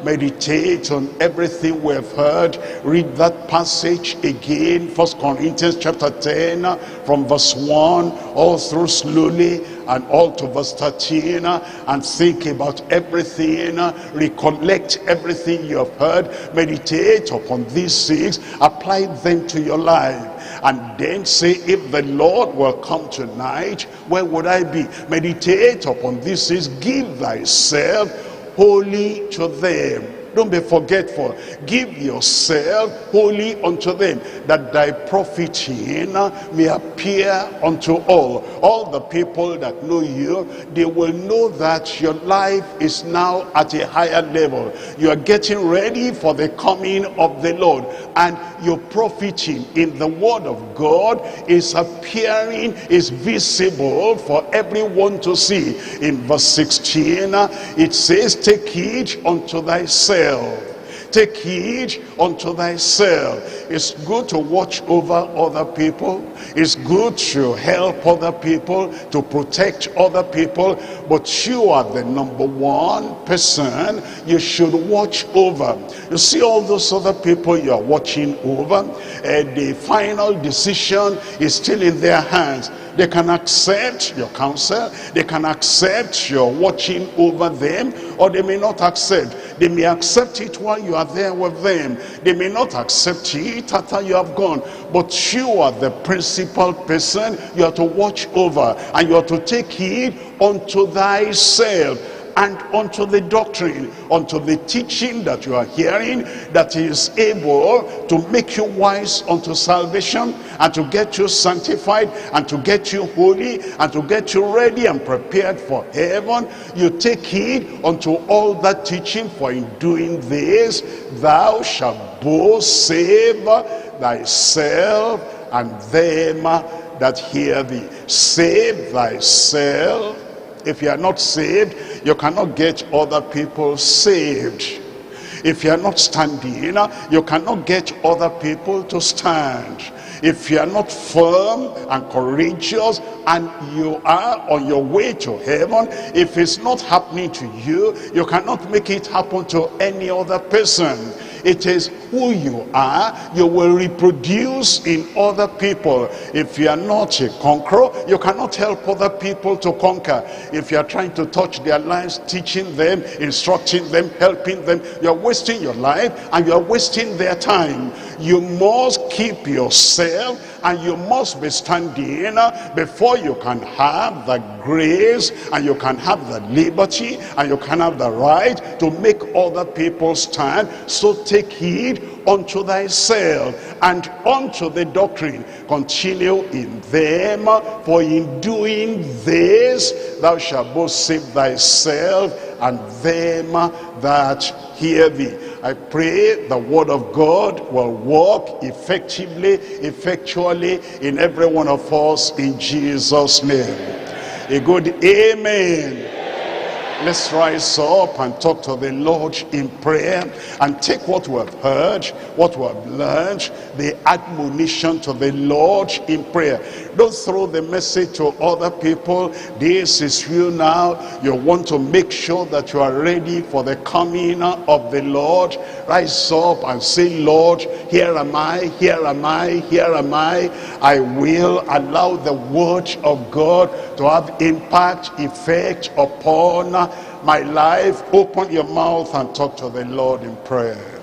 meditate on everything we have heard. Read that passage again, 1 Corinthians chapter 10 from verse 1 all through slowly and all to verse 13, and think about everything, recollect everything you have heard, meditate upon these things, apply them to your life, and then say, if the Lord will come tonight, where would I be? Meditate upon these things, give thyself wholly to them. Don't be forgetful. Give yourself wholly unto them, that thy profiting may appear unto all. All the people that know you, they will know that your life is now at a higher level. You are getting ready for the coming of the Lord, and your profiting in the word of God is appearing, is visible for everyone to see. In verse 16, it says, take heed unto thyself. Take heed unto thyself. It's good to watch over other people. It's good to help other people, to protect other people. But you are the number one person you should watch over. You see all those other people you are watching over, and the final decision is still in their hands. They can accept your counsel. They can accept your watching over them, or they may not accept. They may accept it while you are there with them. They may not accept it after you have gone. But you are the principal person you are to watch over, and you are to take heed unto thyself and unto the doctrine, unto the teaching that you are hearing, that is able to make you wise unto salvation, and to get you sanctified, and to get you holy, and to get you ready and prepared for heaven. You take heed unto all that teaching, for in doing this thou shalt both save thyself and them that hear thee. Save thyself. If you are not saved, you cannot get other people saved. If you are not standing, you cannot get other people to stand. If you are not firm and courageous, and you are on your way to heaven, if it's not happening to you, you cannot make it happen to any other person. It is who you are, you will reproduce in other people. If you are not a conqueror, you cannot help other people to conquer. If you are trying to touch their lives, teaching them, instructing them, helping them, you are wasting your life and you are wasting their time. You must keep yourself, and you must be standing before you can have the grace, and you can have the liberty, and you can have the right to make other people stand. So take heed unto thyself and unto the doctrine. Continue in them, for in doing this thou shalt both save thyself and them that hear thee. I pray the word of God will work effectively, effectually in every one of us, in Jesus' name. A good amen. Let's rise up and talk to the Lord in prayer, and take what we have heard, what we have learned, the admonition to the Lord in prayer. Don't throw the message to other people. This is you now. You want to make sure that you are ready for the coming of the Lord. Rise up and say, Lord, here am I, here am I, here am I. I will allow the word of God to have impact, effect upon my life. Open your mouth and talk to the Lord in prayer.